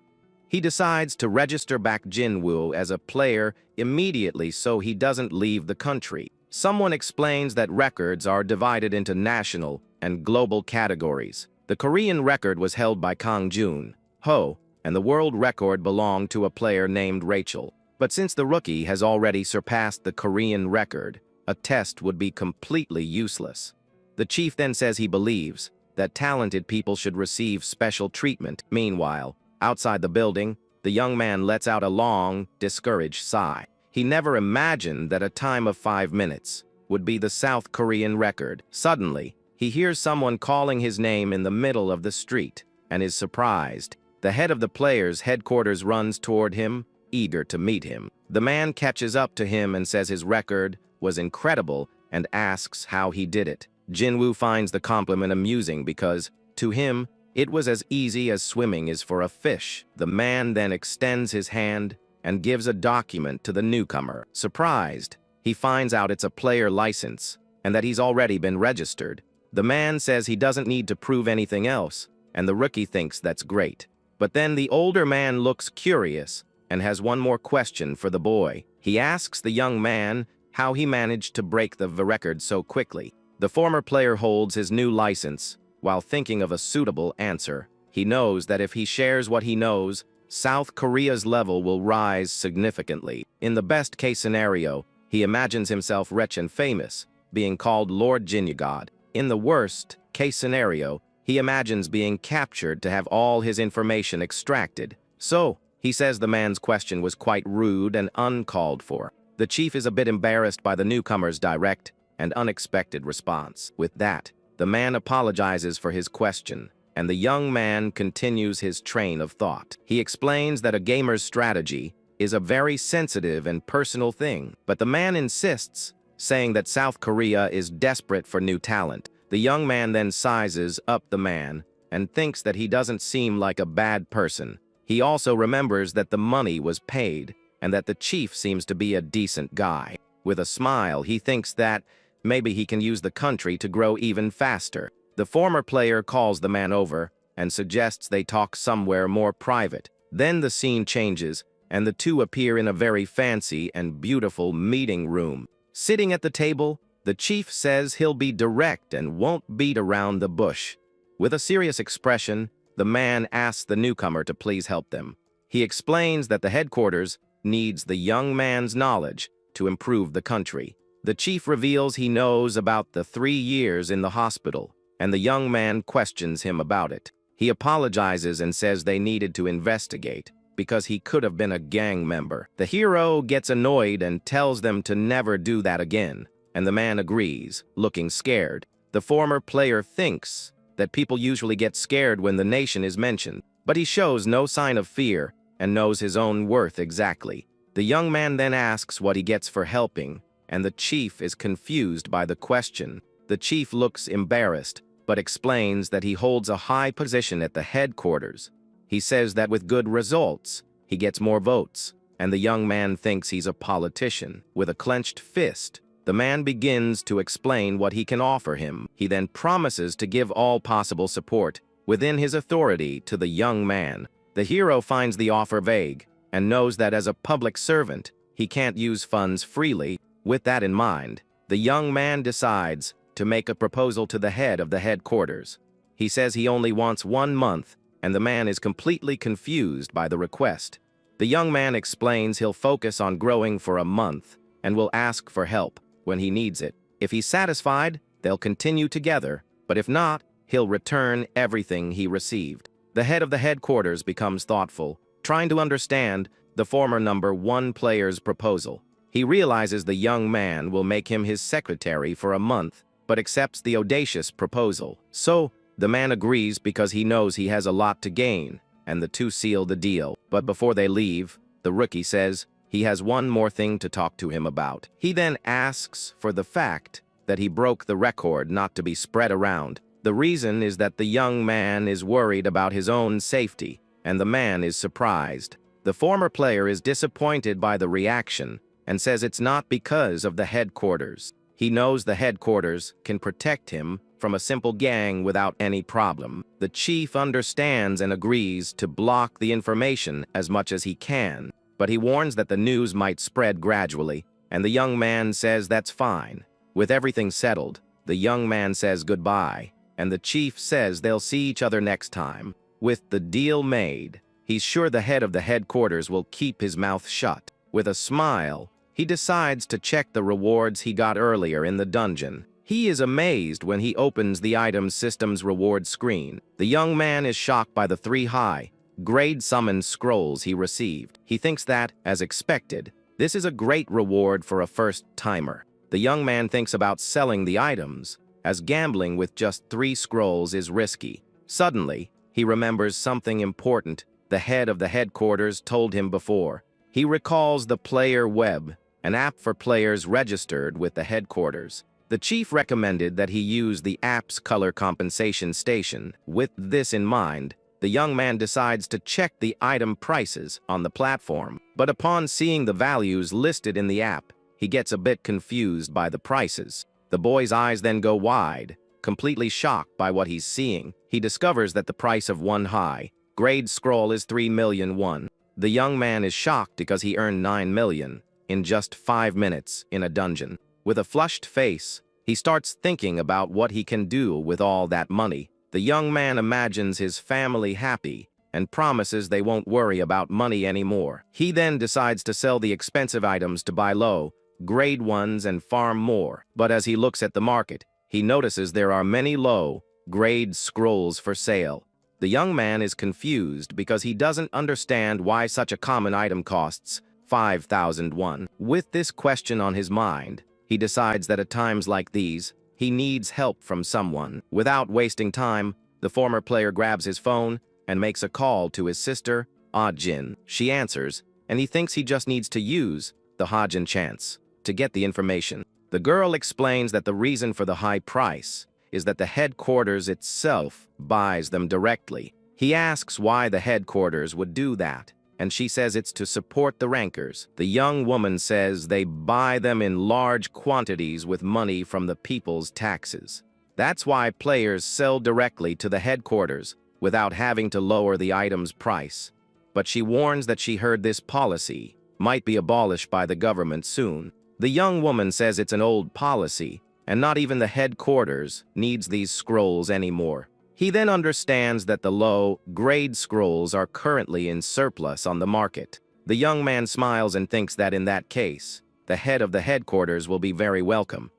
He decides to register Baek Jinwoo as a player immediately so he doesn't leave the country. Someone explains that records are divided into national and global categories. The Korean record was held by Kang Jun-ho, and the world record belonged to a player named Rachel. But since the rookie has already surpassed the Korean record, a test would be completely useless. The chief then says he believes that talented people should receive special treatment. Meanwhile, outside the building, the young man lets out a long, discouraged sigh. He never imagined that a time of 5 minutes would be the South Korean record. Suddenly, he hears someone calling his name in the middle of the street and is surprised. The head of the players' headquarters runs toward him, eager to meet him. The man catches up to him and says his record was incredible and asks how he did it. Jinwoo finds the compliment amusing because, to him, it was as easy as swimming is for a fish. The man then extends his hand and gives a document to the newcomer. Surprised, he finds out it's a player license and that he's already been registered. The man says he doesn't need to prove anything else, and the rookie thinks that's great. But then the older man looks curious and has one more question for the boy. He asks the young man how he managed to break the record so quickly. The former player holds his new license while thinking of a suitable answer. He knows that if he shares what he knows, South Korea's level will rise significantly. In the best-case scenario, he imagines himself rich and famous, being called Lord Jinyagod. In the worst-case scenario, he imagines being captured to have all his information extracted. So, he says the man's question was quite rude and uncalled for. The chief is a bit embarrassed by the newcomer's direct and unexpected response. With that, the man apologizes for his question, and the young man continues his train of thought. He explains that a gamer's strategy is a very sensitive and personal thing, but the man insists, saying that South Korea is desperate for new talent. The young man then sizes up the man and thinks that he doesn't seem like a bad person. He also remembers that the money was paid and that the chief seems to be a decent guy. With a smile, he thinks that maybe he can use the country to grow even faster. The former player calls the man over and suggests they talk somewhere more private. Then the scene changes, and the two appear in a very fancy and beautiful meeting room. Sitting at the table, the chief says he'll be direct and won't beat around the bush. With a serious expression, the man asks the newcomer to please help them. He explains that the headquarters needs the young man's knowledge to improve the country. The chief reveals he knows about the 3 years in the hospital, and the young man questions him about it. He apologizes and says they needed to investigate because he could have been a gang member. The hero gets annoyed and tells them to never do that again, and the man agrees, looking scared. The former player thinks that people usually get scared when the nation is mentioned, but he shows no sign of fear and knows his own worth exactly. The young man then asks what he gets for helping, and the chief is confused by the question. The chief looks embarrassed, but explains that he holds a high position at the headquarters. He says that with good results, he gets more votes, and the young man thinks he's a politician. With a clenched fist, the man begins to explain what he can offer him. He then promises to give all possible support within his authority to the young man. The hero finds the offer vague and knows that as a public servant, he can't use funds freely. With that in mind, the young man decides to make a proposal to the head of the headquarters. He says he only wants 1 month, and the man is completely confused by the request. The young man explains he'll focus on growing for a month and will ask for help when he needs it. If he's satisfied, they'll continue together, but if not, he'll return everything he received. The head of the headquarters becomes thoughtful, trying to understand the former number 1 player's proposal. He realizes the young man will make him his secretary for a month, but accepts the audacious proposal. So, the man agrees because he knows he has a lot to gain, and the two seal the deal. But before they leave, the rookie says he has one more thing to talk to him about. He then asks for the fact that he broke the record not to be spread around. The reason is that the young man is worried about his own safety, and the man is surprised. The former player is disappointed by the reaction and says it's not because of the headquarters. He knows the headquarters can protect him from a simple gang without any problem. The chief understands and agrees to block the information as much as he can, but he warns that the news might spread gradually, and the young man says that's fine. With everything settled, the young man says goodbye, and the chief says they'll see each other next time. With the deal made, he's sure the head of the headquarters will keep his mouth shut. With a smile, he decides to check the rewards he got earlier in the dungeon. He is amazed when he opens the item system's reward screen. The young man is shocked by the 3 high-grade summon scrolls he received. He thinks that, as expected, this is a great reward for a first-timer. The young man thinks about selling the items, as gambling with just 3 scrolls is risky. Suddenly, he remembers something important the head of the headquarters told him before. He recalls the Player Web, an app for players registered with the headquarters. The chief recommended that he use the app's color compensation station. With this in mind, the young man decides to check the item prices on the platform. But upon seeing the values listed in the app, he gets a bit confused by the prices. The boy's eyes then go wide, completely shocked by what he's seeing. He discovers that the price of 1 high-grade scroll is 3,000,001. The young man is shocked because he earned 9 million in just 5 minutes in a dungeon. With a flushed face, he starts thinking about what he can do with all that money. The young man imagines his family happy and promises they won't worry about money anymore. He then decides to sell the expensive items to buy low-grade ones and farm more. But as he looks at the market, he notices there are many low-grade scrolls for sale. The young man is confused because he doesn't understand why such a common item costs 5,001. With this question on his mind, he decides that at times like these, he needs help from someone. Without wasting time, the former player grabs his phone and makes a call to his sister, Ah-jin. She answers, and he thinks he just needs to use the Ha-jin chance to get the information. The girl explains that the reason for the high price is that the headquarters itself buys them directly. He asks why the headquarters would do that, and she says it's to support the rankers. The young woman says they buy them in large quantities with money from the people's taxes. That's why players sell directly to the headquarters without having to lower the item's price. But she warns that she heard this policy might be abolished by the government soon. The young woman says it's an old policy, and not even the headquarters needs these scrolls anymore. He then understands that the low-grade scrolls are currently in surplus on the market. The young man smiles and thinks that in that case, the head of the headquarters will be very welcome.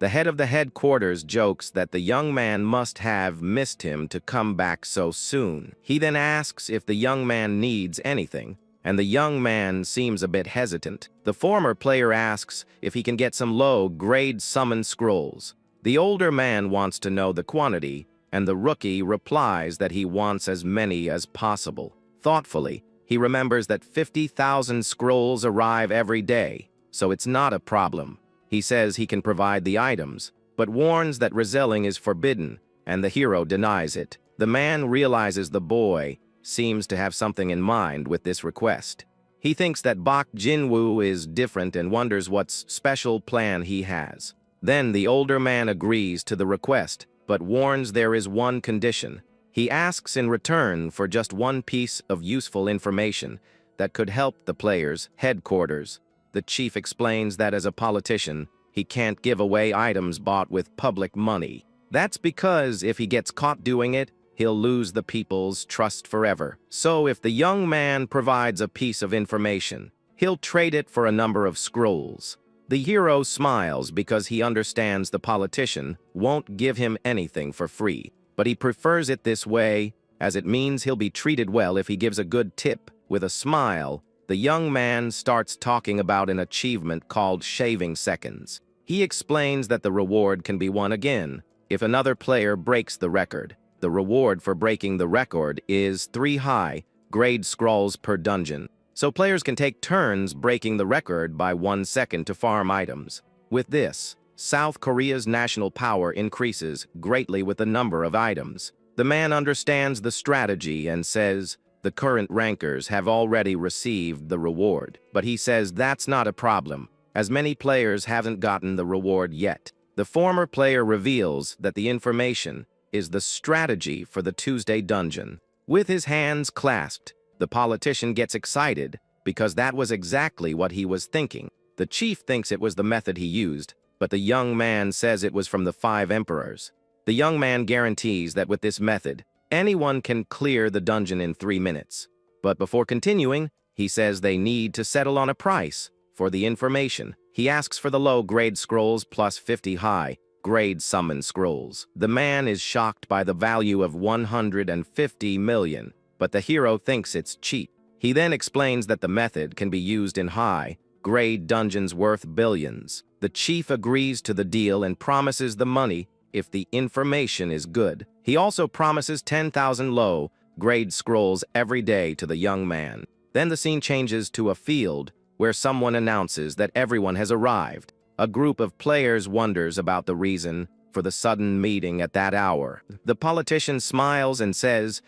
The head of the headquarters jokes that the young man must have missed him to come back so soon. He then asks if the young man needs anything, and the young man seems a bit hesitant. The former player asks if he can get some low-grade summon scrolls. The older man wants to know the quantity, and the rookie replies that he wants as many as possible. Thoughtfully, he remembers that 50,000 scrolls arrive every day, so it's not a problem. He says he can provide the items, but warns that reselling is forbidden, and the hero denies it. The man realizes the boy seems to have something in mind with this request. He thinks that Bak Jinwoo is different and wonders what special plan he has. Then the older man agrees to the request, but warns there is one condition. He asks in return for just one piece of useful information that could help the player's headquarters. The chief explains that as a politician, he can't give away items bought with public money. That's because if he gets caught doing it, he'll lose the people's trust forever. So if the young man provides a piece of information, he'll trade it for a number of scrolls. The hero smiles because he understands the politician won't give him anything for free, but he prefers it this way, as it means he'll be treated well if he gives a good tip. With a smile, the young man starts talking about an achievement called shaving seconds. He explains that the reward can be won again if another player breaks the record. The reward for breaking the record is 3 high-grade scrolls per dungeon, so players can take turns breaking the record by 1 second to farm items. With this, South Korea's national power increases greatly with the number of items. The man understands the strategy and says the current rankers have already received the reward, but he says that's not a problem, as many players haven't gotten the reward yet. The former player reveals that the information is the strategy for the Tuesday dungeon. With his hands clasped, the politician gets excited because that was exactly what he was thinking. The chief thinks it was the method he used, but the young man says it was from the 5 emperors. The young man guarantees that with this method, anyone can clear the dungeon in 3 minutes. But before continuing, he says they need to settle on a price for the information. He asks for the low-grade scrolls plus 50 high-grade summon scrolls. The man is shocked by the value of 150 million, but the hero thinks it's cheap. He then explains that the method can be used in high-grade dungeons worth billions. The chief agrees to the deal and promises the money if the information is good. He also promises 10,000 low-grade scrolls every day to the young man. Then the scene changes to a field where someone announces that everyone has arrived. A group of players wonders about the reason for the sudden meeting at that hour. The politician smiles and says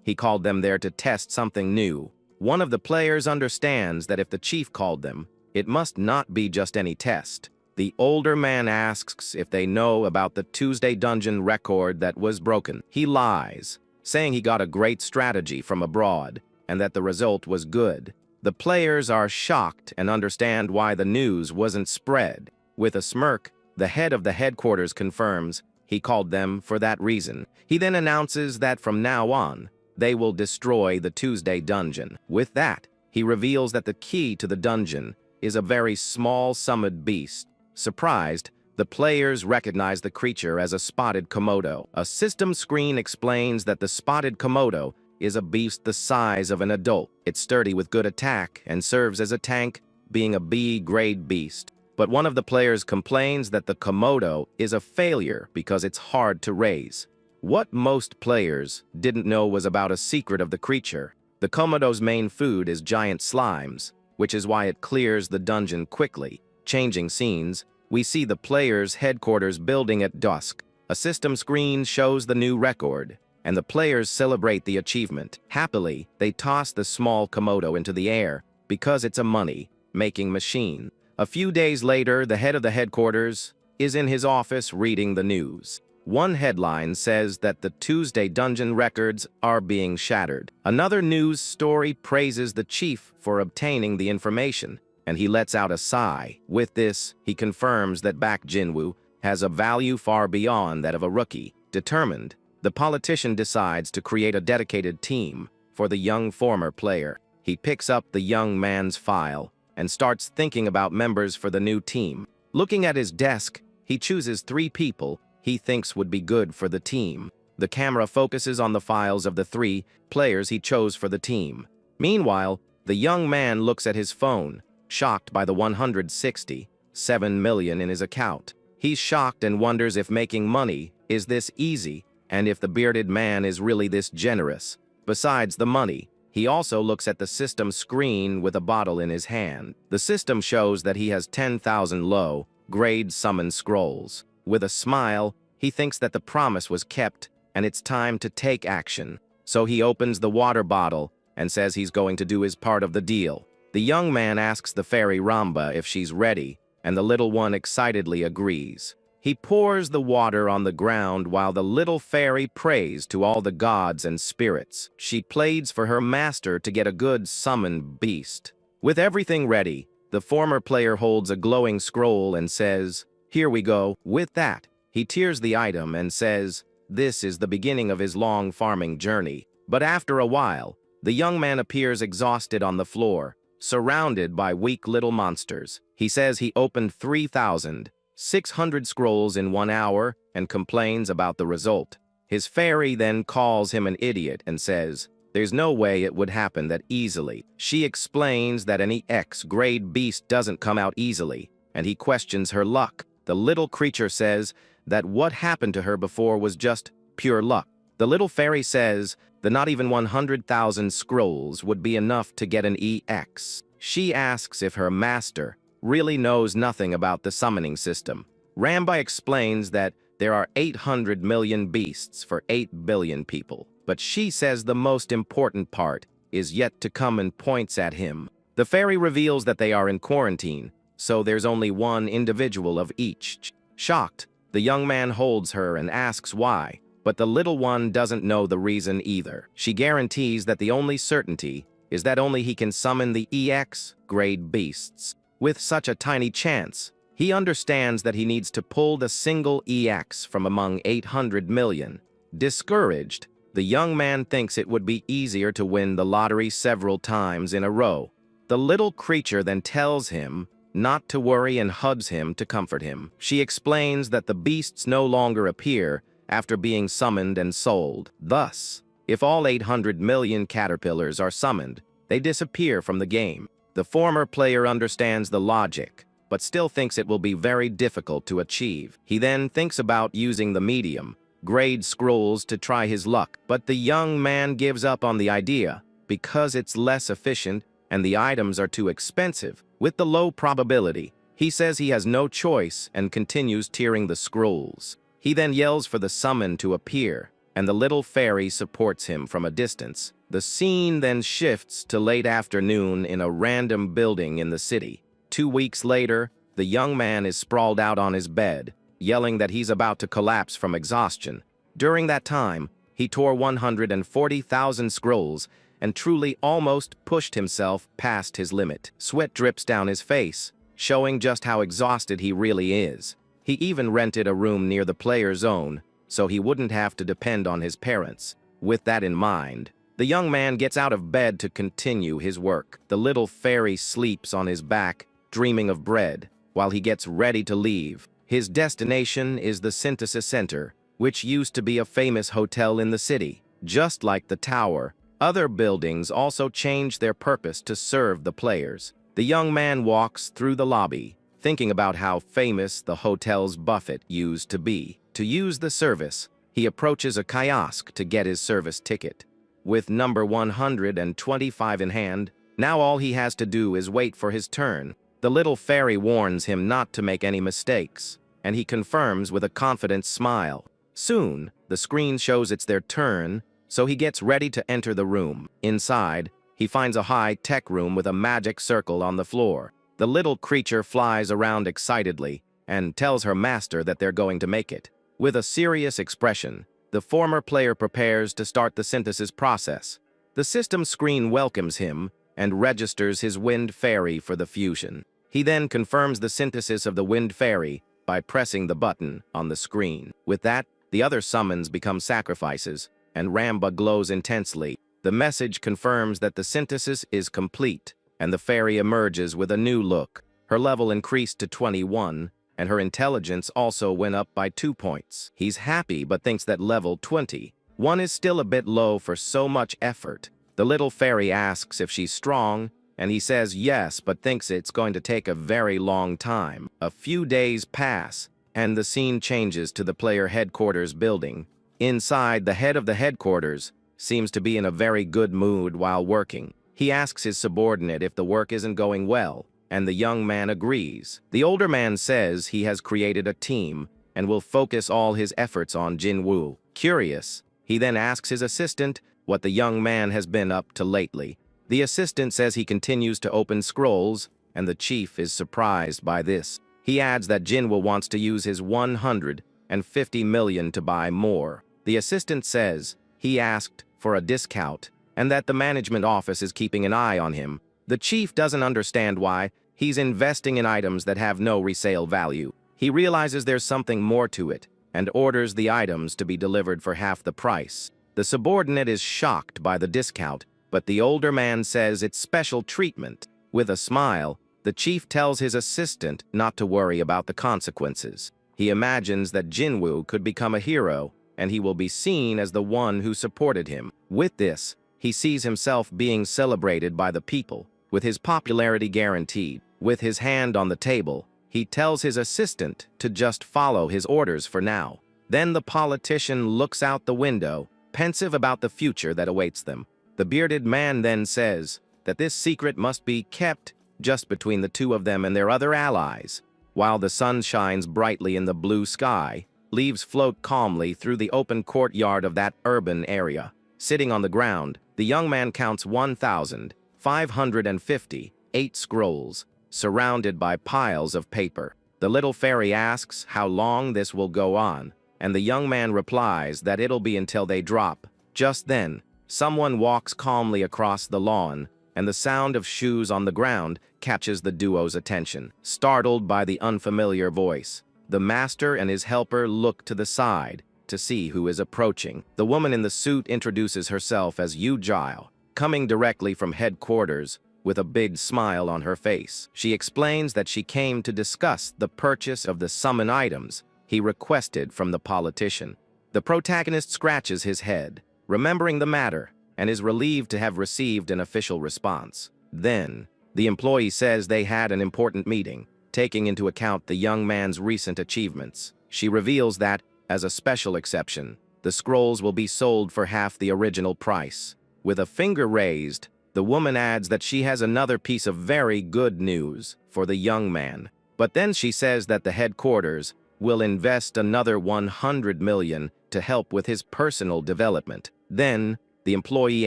he called them there to test something new. One of the players understands that if the chief called them, it must not be just any test. The older man asks if they know about the Tuesday dungeon record that was broken. He lies, saying he got a great strategy from abroad and that the result was good. The players are shocked and understand why the news wasn't spread. With a smirk, the head of the headquarters confirms he called them for that reason. He then announces that from now on, they will destroy the Tuesday dungeon. With that, he reveals that the key to the dungeon is a very small summoned beast. Surprised, the players recognize the creature as a spotted Komodo. A system screen explains that the spotted Komodo is a beast the size of an adult. It's sturdy with good attack and serves as a tank, being a B-grade beast. But one of the players complains that the Komodo is a failure because it's hard to raise. What most players didn't know was about a secret of the creature. The Komodo's main food is giant slimes, which is why it clears the dungeon quickly. Changing scenes, we see the players' headquarters building at dusk. A system screen shows the new record, and the players celebrate the achievement. Happily, they toss the small Komodo into the air because it's a money-making machine. A few days later, the head of the headquarters is in his office reading the news. One headline says that the Tuesday dungeon records are being shattered. Another news story praises the chief for obtaining the information, and he lets out a sigh. With this, he confirms that Bak Jinwoo has a value far beyond that of a rookie. Determined, The politician decides to create a dedicated team for the young former player. He picks up the young man's file and starts thinking about members for the new team. Looking at his desk, he chooses 3 people he thinks would be good for the team. The camera focuses on the files of the 3 players he chose for the team. Meanwhile, the young man looks at his phone, shocked by the 167 million in his account. He's shocked and wonders if making money is this easy, and if the bearded man is really this generous. Besides the money, he also looks at the system screen with a bottle in his hand. The system shows that he has 10,000 low-grade summon scrolls. With a smile, he thinks that the promise was kept and it's time to take action. So he opens the water bottle and says he's going to do his part of the deal. The young man asks the fairy Ramba if she's ready, and the little one excitedly agrees. He pours the water on the ground while the little fairy prays to all the gods and spirits. She pleads for her master to get a good summoned beast. With everything ready, the former player holds a glowing scroll and says, "Here we go." With that, he tears the item and says, this is the beginning of his long farming journey. But after a while, the young man appears exhausted on the floor, surrounded by weak little monsters. He says he opened 3,600 scrolls in 1 hour and complains about the result. His fairy then calls him an idiot and says, there's no way it would happen that easily. She explains that any X-grade beast doesn't come out easily, and he questions her luck. The little creature says that what happened to her before was just pure luck. The little fairy says that not even 100,000 scrolls would be enough to get an EX. She asks if her master really knows nothing about the summoning system. Ramba explains that there are 800 million beasts for 8 billion people, but she says the most important part is yet to come and points at him. The fairy reveals that they are in quarantine, so there's only one individual of each. Shocked, the young man holds her and asks why, but the little one doesn't know the reason either. She guarantees that the only certainty is that only he can summon the EX-grade beasts. With such a tiny chance, he understands that he needs to pull the single EX from among 800 million. Discouraged, the young man thinks it would be easier to win the lottery several times in a row. The little creature then tells him not to worry and hugs him to comfort him. She explains that the beasts no longer appear after being summoned and sold. Thus, if all 800 million caterpillars are summoned, they disappear from the game. The former player understands the logic, but still thinks it will be very difficult to achieve. He then thinks about using the medium-grade scrolls to try his luck, but the young man gives up on the idea because it's less efficient and the items are too expensive. With the low probability, he says he has no choice and continues tearing the scrolls. He then yells for the summon to appear, and the little fairy supports him from a distance. The scene then shifts to late afternoon in a random building in the city. 2 weeks later, the young man is sprawled out on his bed, yelling that he's about to collapse from exhaustion. During that time, he tore 140,000 scrolls and truly almost pushed himself past his limit. Sweat drips down his face, showing just how exhausted he really is. He even rented a room near the player zone, so he wouldn't have to depend on his parents. With that in mind, the young man gets out of bed to continue his work. The little fairy sleeps on his back, dreaming of bread, while he gets ready to leave. His destination is the Synthesis Center, which used to be a famous hotel in the city. Just like the tower, other buildings also change their purpose to serve the players. The young man walks through the lobby, thinking about how famous the hotel's buffet used to be. To use the service, he approaches a kiosk to get his service ticket. With number 125 in hand, now all he has to do is wait for his turn. The little fairy warns him not to make any mistakes, and he confirms with a confident smile. Soon, the screen shows it's their turn, so he gets ready to enter the room. Inside, he finds a high-tech room with a magic circle on the floor. The little creature flies around excitedly and tells her master that they're going to make it. With a serious expression, the former player prepares to start the synthesis process. The system screen welcomes him and registers his wind fairy for the fusion. He then confirms the synthesis of the wind fairy by pressing the button on the screen. With that, The other summons become sacrifices, and Ramba glows intensely. The message confirms that the synthesis is complete, and the fairy emerges with a new look. Her level increased to 21, and her intelligence also went up by 2 points. He's happy but thinks that level 21 is still a bit low for so much effort. The little fairy asks if she's strong, and he says yes but thinks it's going to take a very long time. A few days pass, and the scene changes to the player headquarters building. Inside, the head of the headquarters seems to be in a very good mood while working. He asks his subordinate if the work isn't going well, and the young man agrees. The older man says he has created a team and will focus all his efforts on Jinwoo. Curious, he then asks his assistant what the young man has been up to lately. The assistant says he continues to open scrolls, and the chief is surprised by this. He adds that Jinwoo wants to use his 150 million to buy more. The assistant says he asked for a discount and that the management office is keeping an eye on him. The chief doesn't understand why. He's investing in items that have no resale value. He realizes there's something more to it and orders the items to be delivered for half the price. The subordinate is shocked by the discount, but the older man says it's special treatment. With a smile, the chief tells his assistant not to worry about the consequences. He imagines that Jinwoo could become a hero, and he will be seen as the one who supported him. With this, he sees himself being celebrated by the people, with his popularity guaranteed. With his hand on the table, he tells his assistant to just follow his orders for now. Then the politician looks out the window, pensive about the future that awaits them. The bearded man then says that this secret must be kept just between the two of them and their other allies. While the sun shines brightly in the blue sky, leaves float calmly through the open courtyard of that urban area. Sitting on the ground, the young man counts 1,558 scrolls, surrounded by piles of paper. The little fairy asks how long this will go on, and the young man replies that it'll be until they drop. Just then, someone walks calmly across the lawn, and the sound of shoes on the ground catches the duo's attention. Startled by the unfamiliar voice, the master and his helper look to the side to see who is approaching. The woman in the suit introduces herself as Yu-Jile, coming directly from headquarters with a big smile on her face. She explains that she came to discuss the purchase of the summon items he requested from the politician. The protagonist scratches his head, remembering the matter, and is relieved to have received an official response. Then, the employee says they had an important meeting, taking into account the young man's recent achievements. She reveals that, as a special exception, the scrolls will be sold for half the original price. With a finger raised, the woman adds that she has another piece of very good news for the young man. But then she says that the headquarters will invest another 100 million to help with his personal development. Then, the employee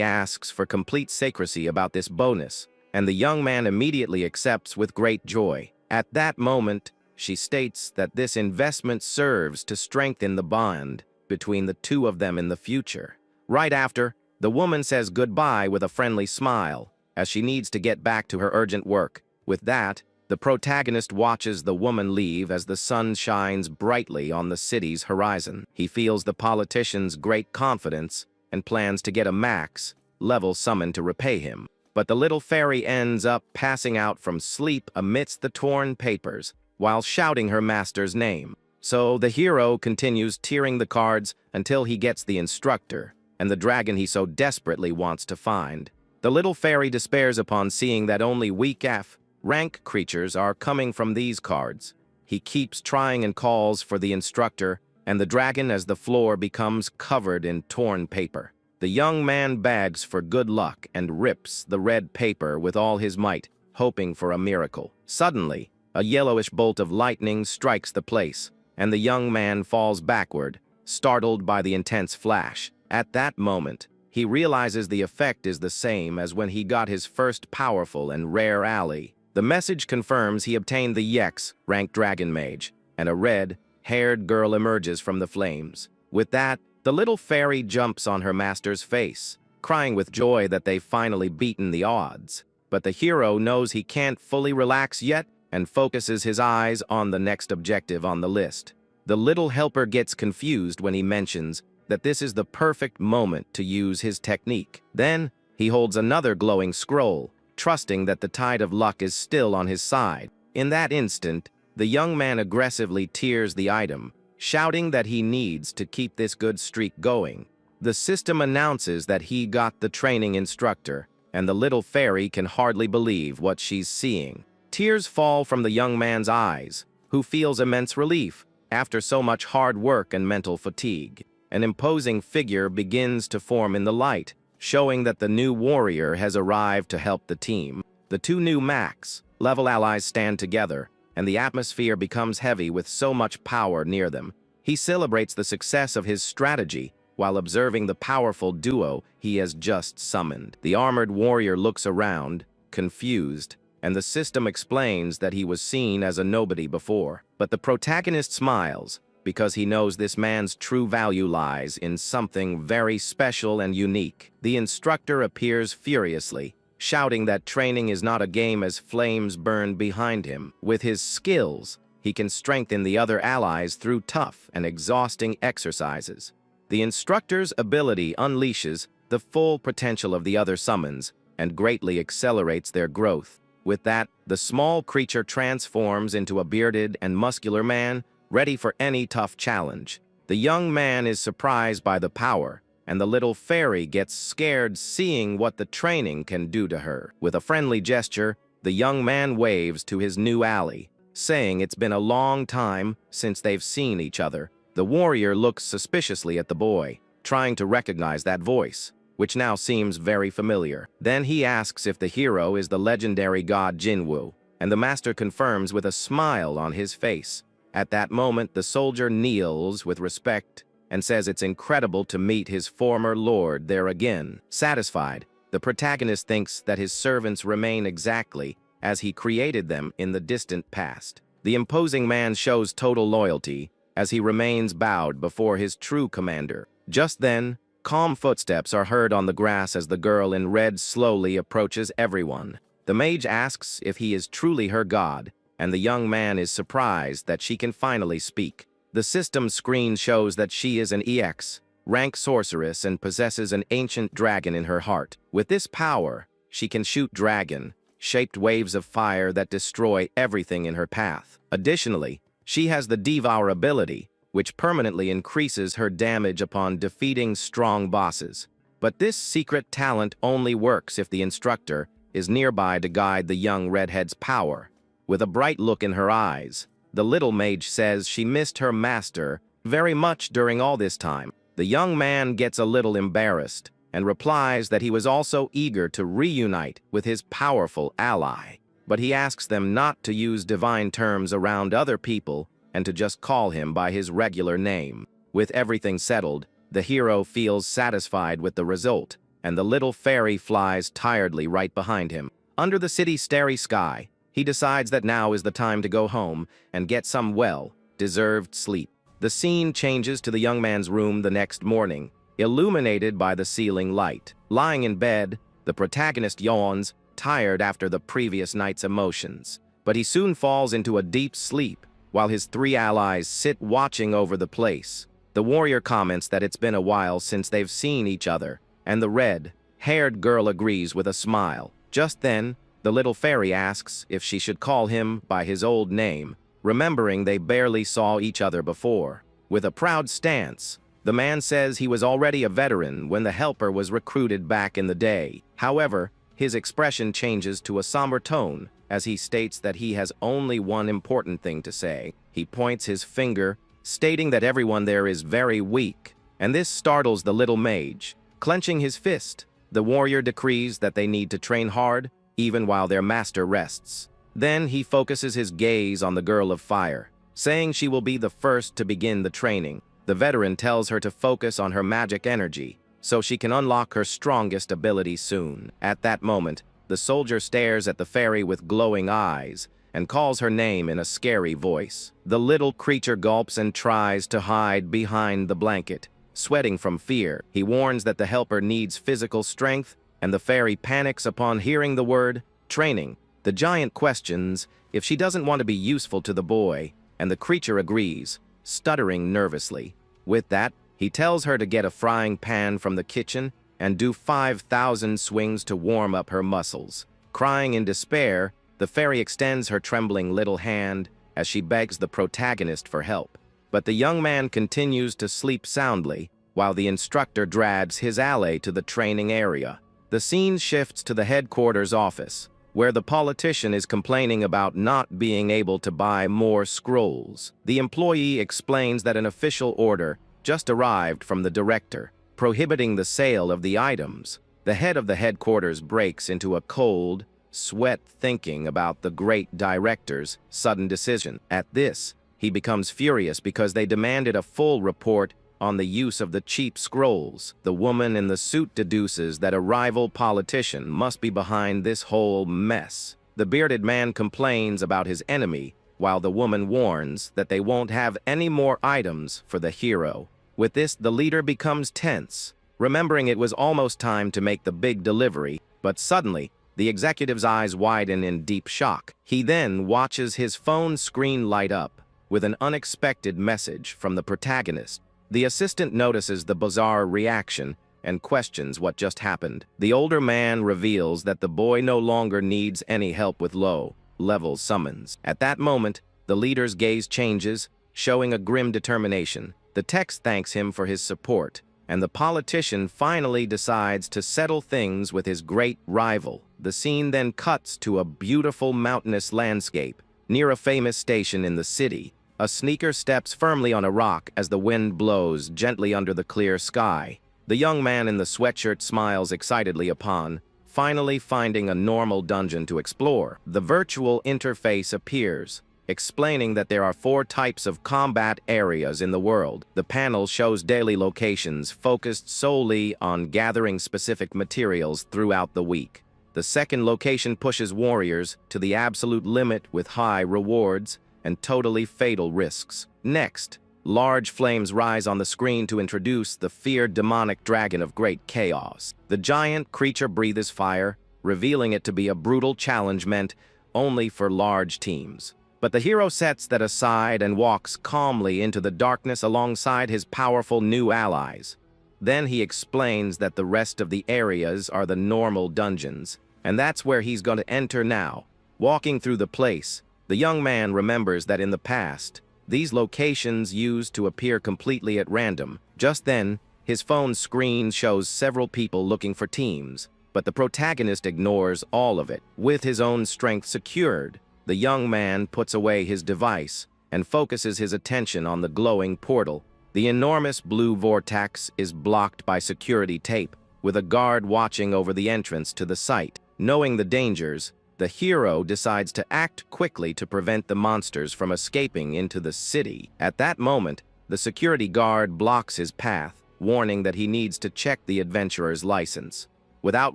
asks for complete secrecy about this bonus, and the young man immediately accepts with great joy. At that moment, she states that this investment serves to strengthen the bond between the two of them in the future. Right after, the woman says goodbye with a friendly smile, as she needs to get back to her urgent work. With that, the protagonist watches the woman leave as the sun shines brightly on the city's horizon. He feels the politician's great confidence and plans to get a max level summon to repay him. But the little fairy ends up passing out from sleep amidst the torn papers while shouting her master's name. So the hero continues tearing the cards until he gets the instructor and the dragon he so desperately wants to find. The little fairy despairs upon seeing that only weak F-rank creatures are coming from these cards. He keeps trying and calls for the instructor and the dragon as the floor becomes covered in torn paper. The young man begs for good luck and rips the red paper with all his might, hoping for a miracle. Suddenly, a yellowish bolt of lightning strikes the place, and the young man falls backward, startled by the intense flash. At that moment, he realizes the effect is the same as when he got his first powerful and rare ally. The message confirms he obtained the Yex-rank dragon mage, and a red-haired girl emerges from the flames. With that, the little fairy jumps on her master's face, crying with joy that they've finally beaten the odds. But the hero knows he can't fully relax yet and focuses his eyes on the next objective on the list. The little helper gets confused when he mentions that this is the perfect moment to use his technique. Then, he holds another glowing scroll, trusting that the tide of luck is still on his side. In that instant, the young man aggressively tears the item, shouting that he needs to keep this good streak going. The system announces that he got the training instructor, and the little fairy can hardly believe what she's seeing. Tears fall from the young man's eyes, who feels immense relief after so much hard work and mental fatigue. An imposing figure begins to form in the light, showing that the new warrior has arrived to help the team. The two new max-level allies stand together, and the atmosphere becomes heavy with so much power near them. He celebrates the success of his strategy while observing the powerful duo he has just summoned. The armored warrior looks around, confused, and the system explains that he was seen as a nobody before. But the protagonist smiles, because he knows this man's true value lies in something very special and unique. The instructor appears furiously, shouting that training is not a game as flames burn behind him. With his skills, he can strengthen the other allies through tough and exhausting exercises. The instructor's ability unleashes the full potential of the other summons and greatly accelerates their growth. With that, the small creature transforms into a bearded and muscular man, ready for any tough challenge. The young man is surprised by the power, and the little fairy gets scared seeing what the training can do to her. With a friendly gesture, the young man waves to his new ally, saying it's been a long time since they've seen each other. The warrior looks suspiciously at the boy, trying to recognize that voice, which now seems very familiar. Then he asks if the hero is the legendary god Jinwoo, and the master confirms with a smile on his face. At that moment, the soldier kneels with respect and says it's incredible to meet his former lord there again. Satisfied, the protagonist thinks that his servants remain exactly as he created them in the distant past. The imposing man shows total loyalty as he remains bowed before his true commander. Just then, calm footsteps are heard on the grass as the girl in red slowly approaches everyone. The mage asks if he is truly her god, and the young man is surprised that she can finally speak. The system screen shows that she is an EX, rank sorceress, and possesses an ancient dragon in her heart. With this power, she can shoot dragon-shaped waves of fire that destroy everything in her path. Additionally, she has the Devour ability, which permanently increases her damage upon defeating strong bosses. But this secret talent only works if the instructor is nearby to guide the young redhead's power. With a bright look in her eyes, the little mage says she missed her master very much during all this time. The young man gets a little embarrassed and replies that he was also eager to reunite with his powerful ally. But he asks them not to use divine terms around other people and to just call him by his regular name. With everything settled, the hero feels satisfied with the result, and the little fairy flies tiredly right behind him. Under the city's starry sky, he decides that now is the time to go home and get some well-deserved sleep. The scene changes to the young man's room the next morning, illuminated by the ceiling light. Lying in bed, the protagonist yawns, tired after the previous night's emotions. But he soon falls into a deep sleep, while his three allies sit watching over the place. The warrior comments that it's been a while since they've seen each other, and the red-haired girl agrees with a smile. Just then, the little fairy asks if she should call him by his old name, remembering they barely saw each other before. With a proud stance, the man says he was already a veteran when the helper was recruited back in the day. However, his expression changes to a somber tone as he states that he has only one important thing to say. He points his finger, stating that everyone there is very weak, and this startles the little mage. Clenching his fist, the warrior decrees that they need to train hard, even while their master rests. Then he focuses his gaze on the girl of fire, saying she will be the first to begin the training. The veteran tells her to focus on her magic energy, so she can unlock her strongest ability soon. At that moment, the soldier stares at the fairy with glowing eyes and calls her name in a scary voice. The little creature gulps and tries to hide behind the blanket, sweating from fear. He warns that the helper needs physical strength, and the fairy panics upon hearing the word training. The giant questions if she doesn't want to be useful to the boy, and the creature agrees, stuttering nervously. With that, he tells her to get a frying pan from the kitchen and do 5,000 swings to warm up her muscles. Crying in despair, the fairy extends her trembling little hand as she begs the protagonist for help. But the young man continues to sleep soundly, while the instructor drags his ally to the training area. The scene shifts to the headquarters office, where the politician is complaining about not being able to buy more scrolls. The employee explains that an official order just arrived from the director, prohibiting the sale of the items. The head of the headquarters breaks into a cold sweat thinking about the great director's sudden decision. At this, he becomes furious because they demanded a full report on the use of the cheap scrolls. The woman in the suit deduces that a rival politician must be behind this whole mess. The bearded man complains about his enemy, while the woman warns that they won't have any more items for the hero. With this, the leader becomes tense, remembering it was almost time to make the big delivery, but suddenly, the executive's eyes widen in deep shock. He then watches his phone screen light up with an unexpected message from the protagonist. The assistant notices the bizarre reaction and questions what just happened. The older man reveals that the boy no longer needs any help with low-level summons. At that moment, the leader's gaze changes, showing a grim determination. The text thanks him for his support, and the politician finally decides to settle things with his great rival. The scene then cuts to a beautiful mountainous landscape near a famous station in the city. A sneaker steps firmly on a rock as the wind blows gently under the clear sky. The young man in the sweatshirt smiles excitedly upon finally finding a normal dungeon to explore. The virtual interface appears, explaining that there are 4 types of combat areas in the world. The panel shows daily locations focused solely on gathering specific materials throughout the week. The second location pushes warriors to the absolute limit with high rewards and totally fatal risks. Next, large flames rise on the screen to introduce the feared demonic dragon of great chaos. The giant creature breathes fire, revealing it to be a brutal challenge meant only for large teams. But the hero sets that aside and walks calmly into the darkness alongside his powerful new allies. Then he explains that the rest of the areas are the normal dungeons, and that's where he's going to enter now. Walking through the place, the young man remembers that in the past, these locations used to appear completely at random. Just then, his phone screen shows several people looking for teams, but the protagonist ignores all of it. With his own strength secured, the young man puts away his device and focuses his attention on the glowing portal. The enormous blue vortex is blocked by security tape, with a guard watching over the entrance to the site. Knowing the dangers, the hero decides to act quickly to prevent the monsters from escaping into the city. At that moment, the security guard blocks his path, warning that he needs to check the adventurer's license. Without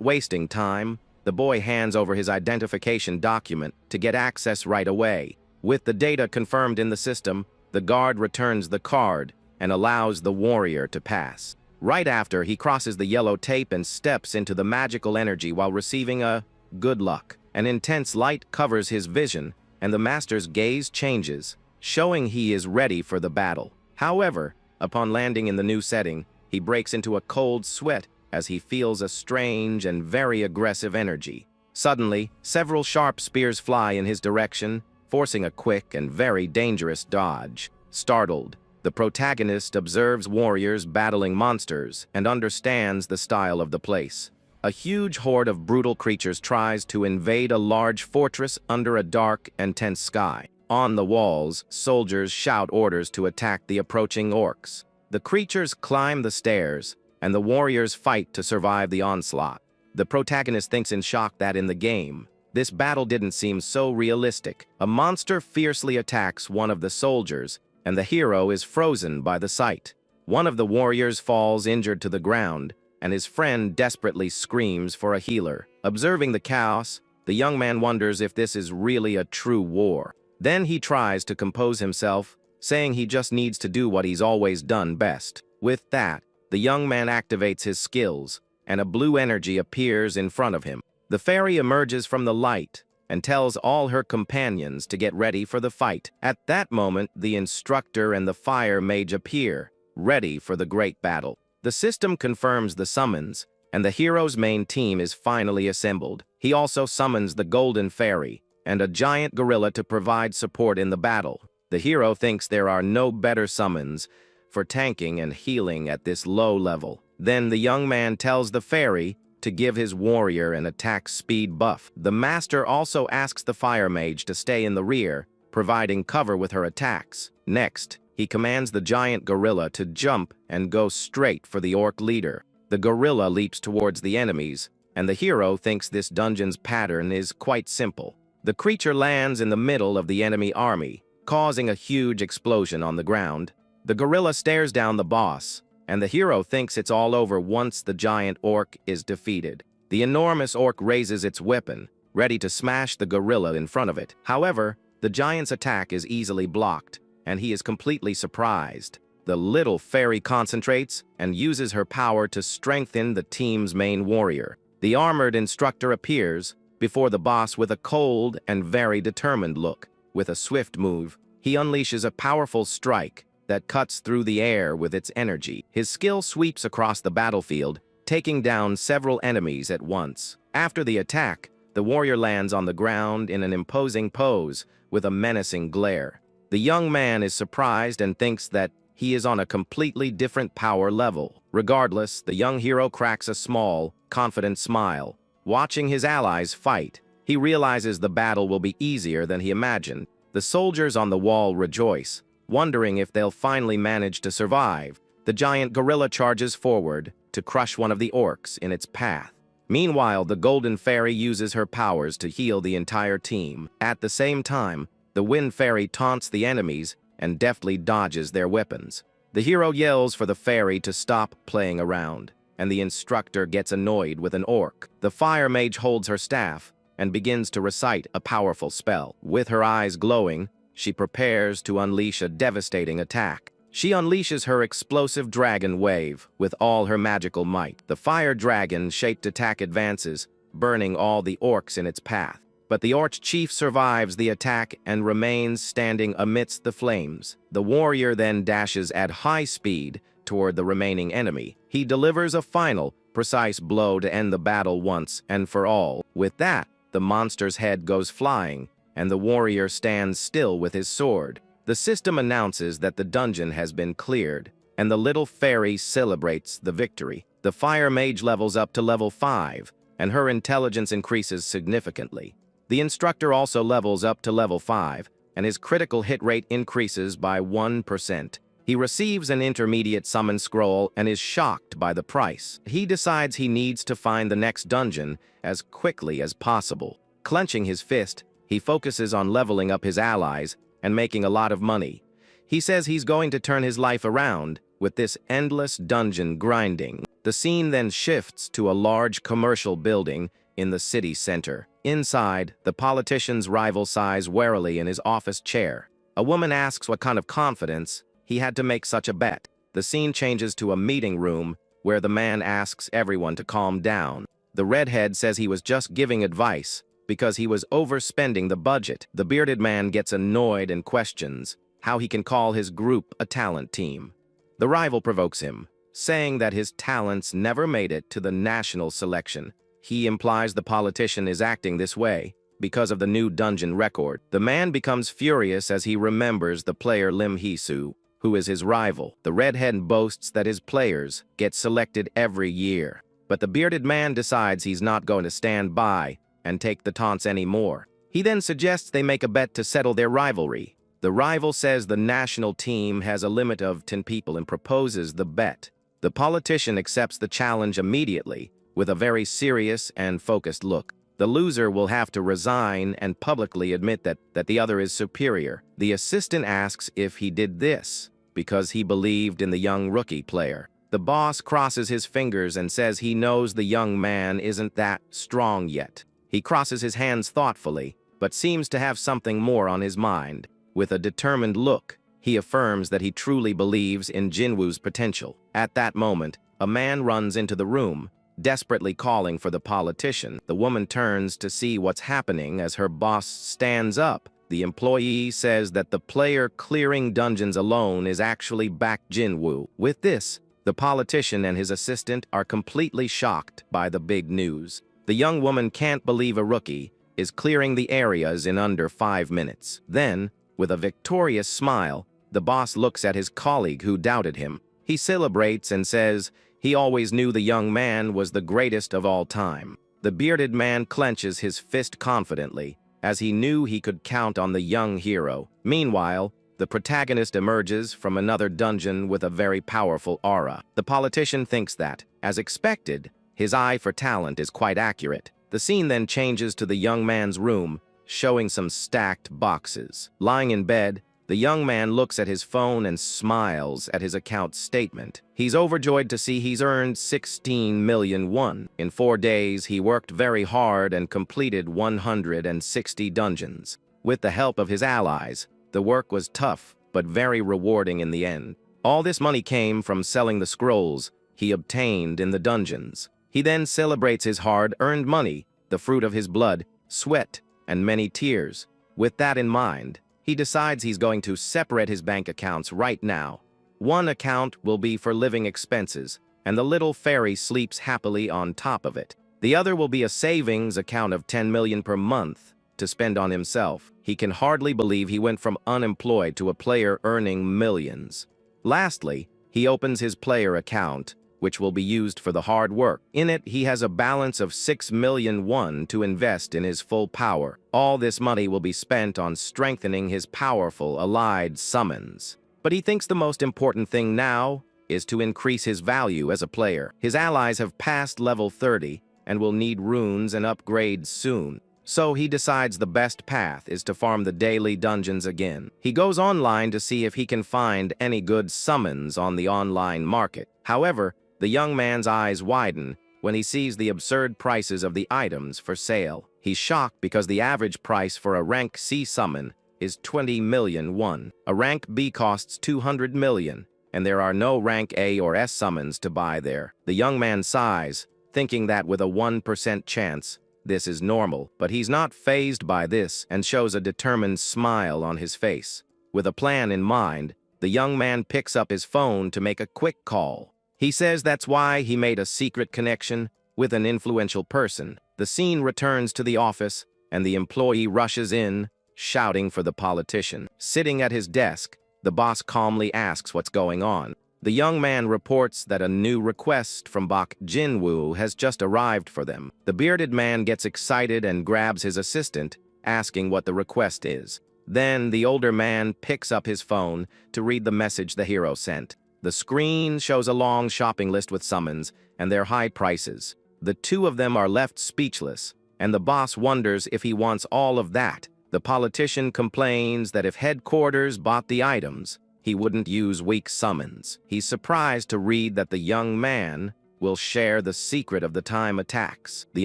wasting time, the boy hands over his identification document to get access right away. With the data confirmed in the system, the guard returns the card and allows the warrior to pass. Right after, he crosses the yellow tape and steps into the magical energy while receiving a good luck. An intense light covers his vision, and the master's gaze changes, showing he is ready for the battle. However, upon landing in the new setting, he breaks into a cold sweat as he feels a strange and very aggressive energy. Suddenly, several sharp spears fly in his direction, forcing a quick and very dangerous dodge. Startled, the protagonist observes warriors battling monsters and understands the style of the place. A huge horde of brutal creatures tries to invade a large fortress under a dark and tense sky. On the walls, soldiers shout orders to attack the approaching orcs. The creatures climb the stairs, and the warriors fight to survive the onslaught. The protagonist thinks in shock that in the game, this battle didn't seem so realistic. A monster fiercely attacks one of the soldiers, and the hero is frozen by the sight. One of the warriors falls injured to the ground, and his friend desperately screams for a healer. Observing the chaos, the young man wonders if this is really a true war. Then he tries to compose himself, saying he just needs to do what he's always done best. With that, the young man activates his skills, and a blue energy appears in front of him. The fairy emerges from the light and tells all her companions to get ready for the fight. At that moment, the instructor and the fire mage appear, ready for the great battle. The system confirms the summons, and the hero's main team is finally assembled. He also summons the Golden Fairy and a giant gorilla to provide support in the battle. The hero thinks there are no better summons for tanking and healing at this low level. Then the young man tells the fairy to give his warrior an attack speed buff. The master also asks the fire mage to stay in the rear, providing cover with her attacks. Next, he commands the giant gorilla to jump and go straight for the orc leader. The gorilla leaps towards the enemies, and the hero thinks this dungeon's pattern is quite simple. The creature lands in the middle of the enemy army, causing a huge explosion on the ground. The gorilla stares down the boss, and the hero thinks it's all over once the giant orc is defeated. The enormous orc raises its weapon, ready to smash the gorilla in front of it. However, the giant's attack is easily blocked, and he is completely surprised. The little fairy concentrates and uses her power to strengthen the team's main warrior. The armored instructor appears before the boss with a cold and very determined look. With a swift move, he unleashes a powerful strike that cuts through the air with its energy. His skill sweeps across the battlefield, taking down several enemies at once. After the attack, the warrior lands on the ground in an imposing pose with a menacing glare. The young man is surprised and thinks that he is on a completely different power level. Regardless, the young hero cracks a small, confident smile. Watching his allies fight, he realizes the battle will be easier than he imagined. The soldiers on the wall rejoice, wondering if they'll finally manage to survive. The giant gorilla charges forward to crush one of the orcs in its path. Meanwhile, the Golden Fairy uses her powers to heal the entire team. At the same time, the Wind Fairy taunts the enemies and deftly dodges their weapons. The hero yells for the fairy to stop playing around, and the instructor gets annoyed with an orc. The fire mage holds her staff and begins to recite a powerful spell. With her eyes glowing, she prepares to unleash a devastating attack. She unleashes her explosive dragon wave with all her magical might. The fire dragon-shaped attack advances, burning all the orcs in its path. But the orc chief survives the attack and remains standing amidst the flames. The warrior then dashes at high speed toward the remaining enemy. He delivers a final, precise blow to end the battle once and for all. With that, the monster's head goes flying, and the warrior stands still with his sword. The system announces that the dungeon has been cleared, and the little fairy celebrates the victory. The fire mage levels up to level 5, and her intelligence increases significantly. The instructor also levels up to level 5, and his critical hit rate increases by 1%. He receives an intermediate summon scroll and is shocked by the price. He decides he needs to find the next dungeon as quickly as possible. Clenching his fist, he focuses on leveling up his allies and making a lot of money. He says he's going to turn his life around with this endless dungeon grinding. The scene then shifts to a large commercial building in the city center. Inside, the politician's rival sighs warily in his office chair. A woman asks what kind of confidence he had to make such a bet. The scene changes to a meeting room where the man asks everyone to calm down. The redhead says he was just giving advice because he was overspending the budget. The bearded man gets annoyed and questions how he can call his group a talent team. The rival provokes him, saying that his talents never made it to the national selection. He implies the politician is acting this way because of the new dungeon record. The man becomes furious as he remembers the player Lim Hee-soo, who is his rival. The redhead boasts that his players get selected every year, but the bearded man decides he's not going to stand by and take the taunts anymore. He then suggests they make a bet to settle their rivalry. The rival says the national team has a limit of 10 people and proposes the bet. The politician accepts the challenge immediately with a very serious and focused look. The loser will have to resign and publicly admit that the other is superior. The assistant asks if he did this because he believed in the young rookie player. The boss crosses his fingers and says he knows the young man isn't that strong yet. He crosses his hands thoughtfully, but seems to have something more on his mind. With a determined look, he affirms that he truly believes in Jinwoo's potential. At that moment, a man runs into the room, desperately calling for the politician. The woman turns to see what's happening as her boss stands up. The employee says that the player clearing dungeons alone is actually Baek Jin-woo. With this, the politician and his assistant are completely shocked by the big news. The young woman can't believe a rookie is clearing the areas in under 5 minutes. Then, with a victorious smile, the boss looks at his colleague who doubted him. He celebrates and says he always knew the young man was the greatest of all time. The bearded man clenches his fist confidently, as he knew he could count on the young hero. Meanwhile, the protagonist emerges from another dungeon with a very powerful aura. The politician thinks that, as expected, his eye for talent is quite accurate. The scene then changes to the young man's room, showing some stacked boxes. Lying in bed, the young man looks at his phone and smiles at his account statement. He's overjoyed to see he's earned 16 million won. In 4 days, he worked very hard and completed 160 dungeons. With the help of his allies, the work was tough, but very rewarding in the end. All this money came from selling the scrolls he obtained in the dungeons. He then celebrates his hard-earned money, the fruit of his blood, sweat, and many tears. With that in mind, he decides he's going to separate his bank accounts right now. One account will be for living expenses, and the little fairy sleeps happily on top of it. The other will be a savings account of 10 million per month to spend on himself. He can hardly believe he went from unemployed to a player earning millions. Lastly, he opens his player account, which will be used for the hard work. In it, he has a balance of 6 million won to invest in his full power. All this money will be spent on strengthening his powerful allied summons. But he thinks the most important thing now is to increase his value as a player. His allies have passed level 30 and will need runes and upgrades soon. So he decides the best path is to farm the daily dungeons again. He goes online to see if he can find any good summons on the online market. However, the young man's eyes widen when he sees the absurd prices of the items for sale. He's shocked because the average price for a rank C summon is 20 million won. A rank B costs 200 million, and there are no rank A or S summons to buy there. The young man sighs, thinking that with a 1% chance, this is normal, but he's not fazed by this and shows a determined smile on his face. With a plan in mind, the young man picks up his phone to make a quick call. He says that's why he made a secret connection with an influential person. The scene returns to the office, and the employee rushes in, shouting for the politician. Sitting at his desk, the boss calmly asks what's going on. The young man reports that a new request from Baek Jin-woo has just arrived for them. The bearded man gets excited and grabs his assistant, asking what the request is. Then the older man picks up his phone to read the message the hero sent. The screen shows a long shopping list with summons and their high prices. The two of them are left speechless, and the boss wonders if he wants all of that. The politician complains that if headquarters bought the items, he wouldn't use weak summons. He's surprised to read that the young man will share the secret of the time attacks. The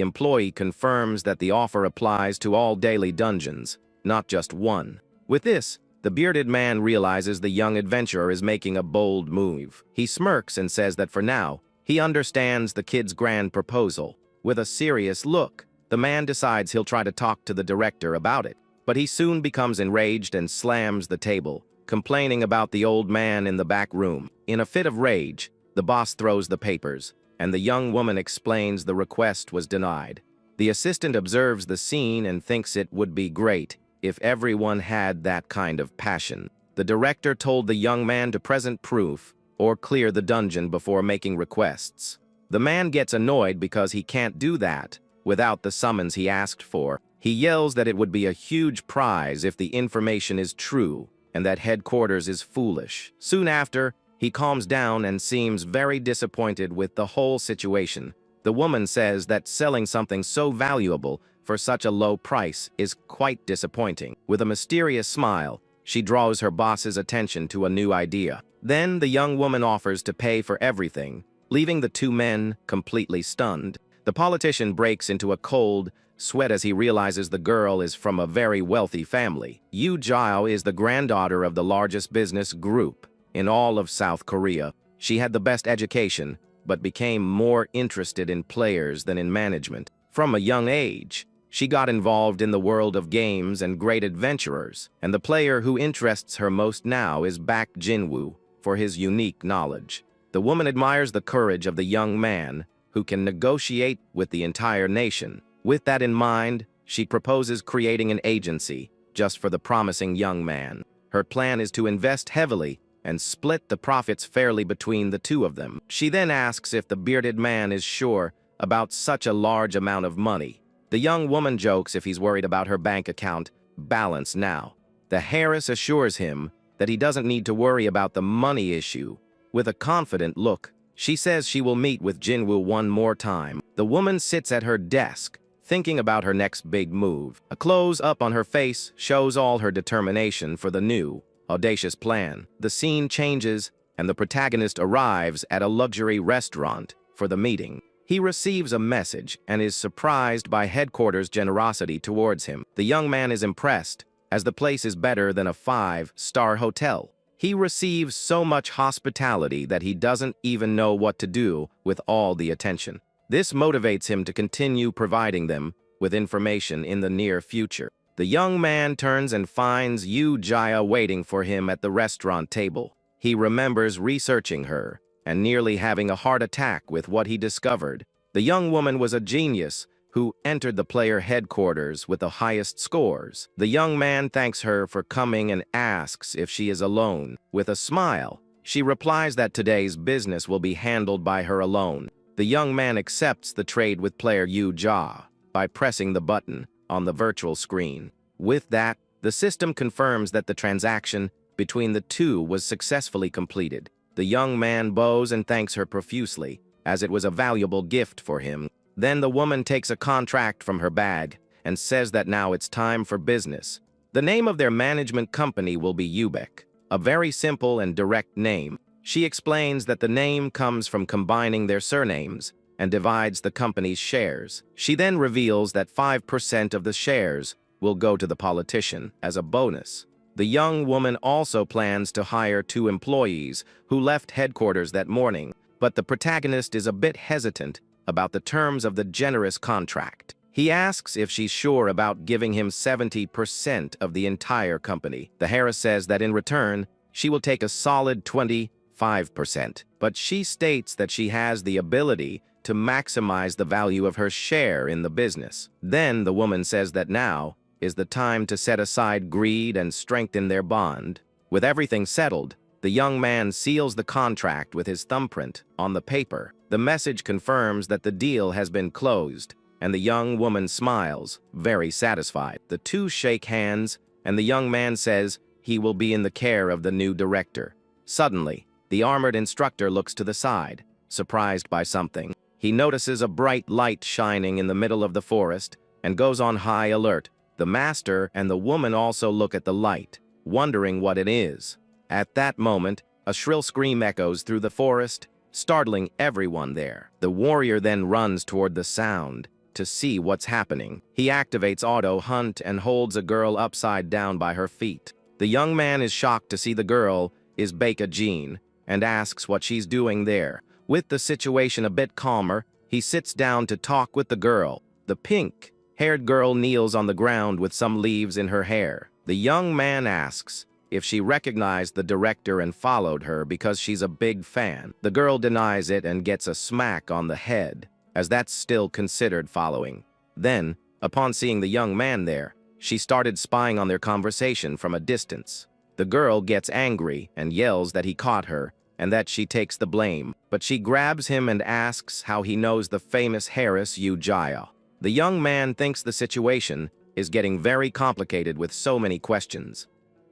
employee confirms that the offer applies to all daily dungeons, not just one. With this, the bearded man realizes the young adventurer is making a bold move. He smirks and says that for now, he understands the kid's grand proposal. With a serious look, the man decides he'll try to talk to the director about it. But he soon becomes enraged and slams the table, complaining about the old man in the back room. In a fit of rage, the boss throws the papers, and the young woman explains the request was denied. The assistant observes the scene and thinks it would be great if everyone had that kind of passion. The director told the young man to present proof or clear the dungeon before making requests. The man gets annoyed because he can't do that without the summons he asked for. He yells that it would be a huge prize if the information is true and that headquarters is foolish. Soon after, he calms down and seems very disappointed with the whole situation. The woman says that selling something so valuable for such a low price is quite disappointing. With a mysterious smile, she draws her boss's attention to a new idea. Then the young woman offers to pay for everything, leaving the two men completely stunned. The politician breaks into a cold sweat as he realizes the girl is from a very wealthy family. Yoo Jiao is the granddaughter of the largest business group in all of South Korea. She had the best education, but became more interested in players than in management. From a young age, she got involved in the world of games and great adventurers, and the player who interests her most now is Baek Jinwoo for his unique knowledge. The woman admires the courage of the young man who can negotiate with the entire nation. With that in mind, she proposes creating an agency just for the promising young man. Her plan is to invest heavily and split the profits fairly between the two of them. She then asks if the bearded man is sure about such a large amount of money. The young woman jokes if he's worried about her bank account balance now. The heiress assures him that he doesn't need to worry about the money issue. With a confident look, she says she will meet with Jinwoo one more time. The woman sits at her desk, thinking about her next big move. A close-up on her face shows all her determination for the new, audacious plan. The scene changes, and the protagonist arrives at a luxury restaurant for the meeting. He receives a message and is surprised by headquarters' generosity towards him. The young man is impressed, as the place is better than a 5-star hotel. He receives so much hospitality that he doesn't even know what to do with all the attention. This motivates him to continue providing them with information in the near future. The young man turns and finds Yoo Jaya waiting for him at the restaurant table. He remembers researching her and nearly having a heart attack with what he discovered. The young woman was a genius who entered the player headquarters with the highest scores. The young man thanks her for coming and asks if she is alone. With a smile, she replies that today's business will be handled by her alone. The young man accepts the trade with player Yoo Ja by pressing the button on the virtual screen. With that, the system confirms that the transaction between the two was successfully completed. The young man bows and thanks her profusely, as it was a valuable gift for him. Then the woman takes a contract from her bag and says that now it's time for business. The name of their management company will be Ubeck, a very simple and direct name. She explains that the name comes from combining their surnames and divides the company's shares. She then reveals that 5% of the shares will go to the politician as a bonus. The young woman also plans to hire 2 employees who left headquarters that morning, but the protagonist is a bit hesitant about the terms of the generous contract. He asks if she's sure about giving him 70% of the entire company. The heiress says that in return, she will take a solid 25%, but she states that she has the ability to maximize the value of her share in the business. Then the woman says that now is the time to set aside greed and strengthen their bond. With everything settled, the young man seals the contract with his thumbprint on the paper. The message confirms that the deal has been closed, and the young woman smiles, very satisfied. The two shake hands, and the young man says he will be in the care of the new director. Suddenly, the armored instructor looks to the side, surprised by something. He notices a bright light shining in the middle of the forest and goes on high alert. The master and the woman also look at the light, wondering what it is. At that moment, a shrill scream echoes through the forest, startling everyone there. The warrior then runs toward the sound to see what's happening. He activates auto hunt and holds a girl upside down by her feet. The young man is shocked to see the girl is Baeka Jean and asks what she's doing there. With the situation a bit calmer, he sits down to talk with the girl. The pink-haired girl kneels on the ground with some leaves in her hair. The young man asks if she recognized the director and followed her because she's a big fan. The girl denies it and gets a smack on the head, as that's still considered following. Then, upon seeing the young man there, she started spying on their conversation from a distance. The girl gets angry and yells that he caught her and that she takes the blame, but she grabs him and asks how he knows the famous heiress Yoo Jaya. The young man thinks the situation is getting very complicated with so many questions.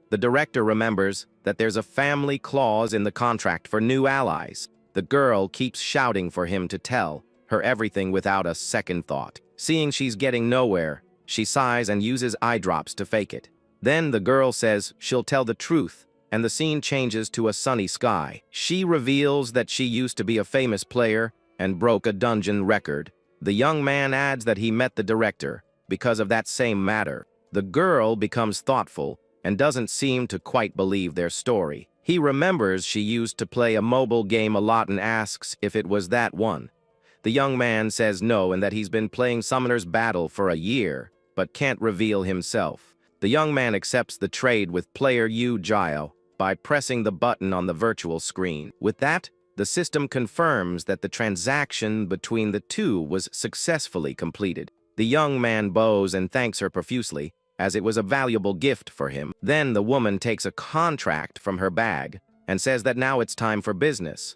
The director remembers that there's a family clause in the contract for new allies. The girl keeps shouting for him to tell her everything without a second thought. Seeing she's getting nowhere, she sighs and uses eye drops to fake it. Then the girl says she'll tell the truth, and the scene changes to a sunny sky. She reveals that she used to be a famous player and broke a dungeon record. The young man adds that he met the director because of that same matter. The girl becomes thoughtful and doesn't seem to quite believe their story. He remembers she used to play a mobile game a lot and asks if it was that one. The young man says no and that he's been playing Summoner's Battle for a year, but can't reveal himself. The young man accepts the trade with player Yahello by pressing the button on the virtual screen. With that, the system confirms that the transaction between the two was successfully completed. The young man bows and thanks her profusely, as it was a valuable gift for him. Then the woman takes a contract from her bag and says that now it's time for business.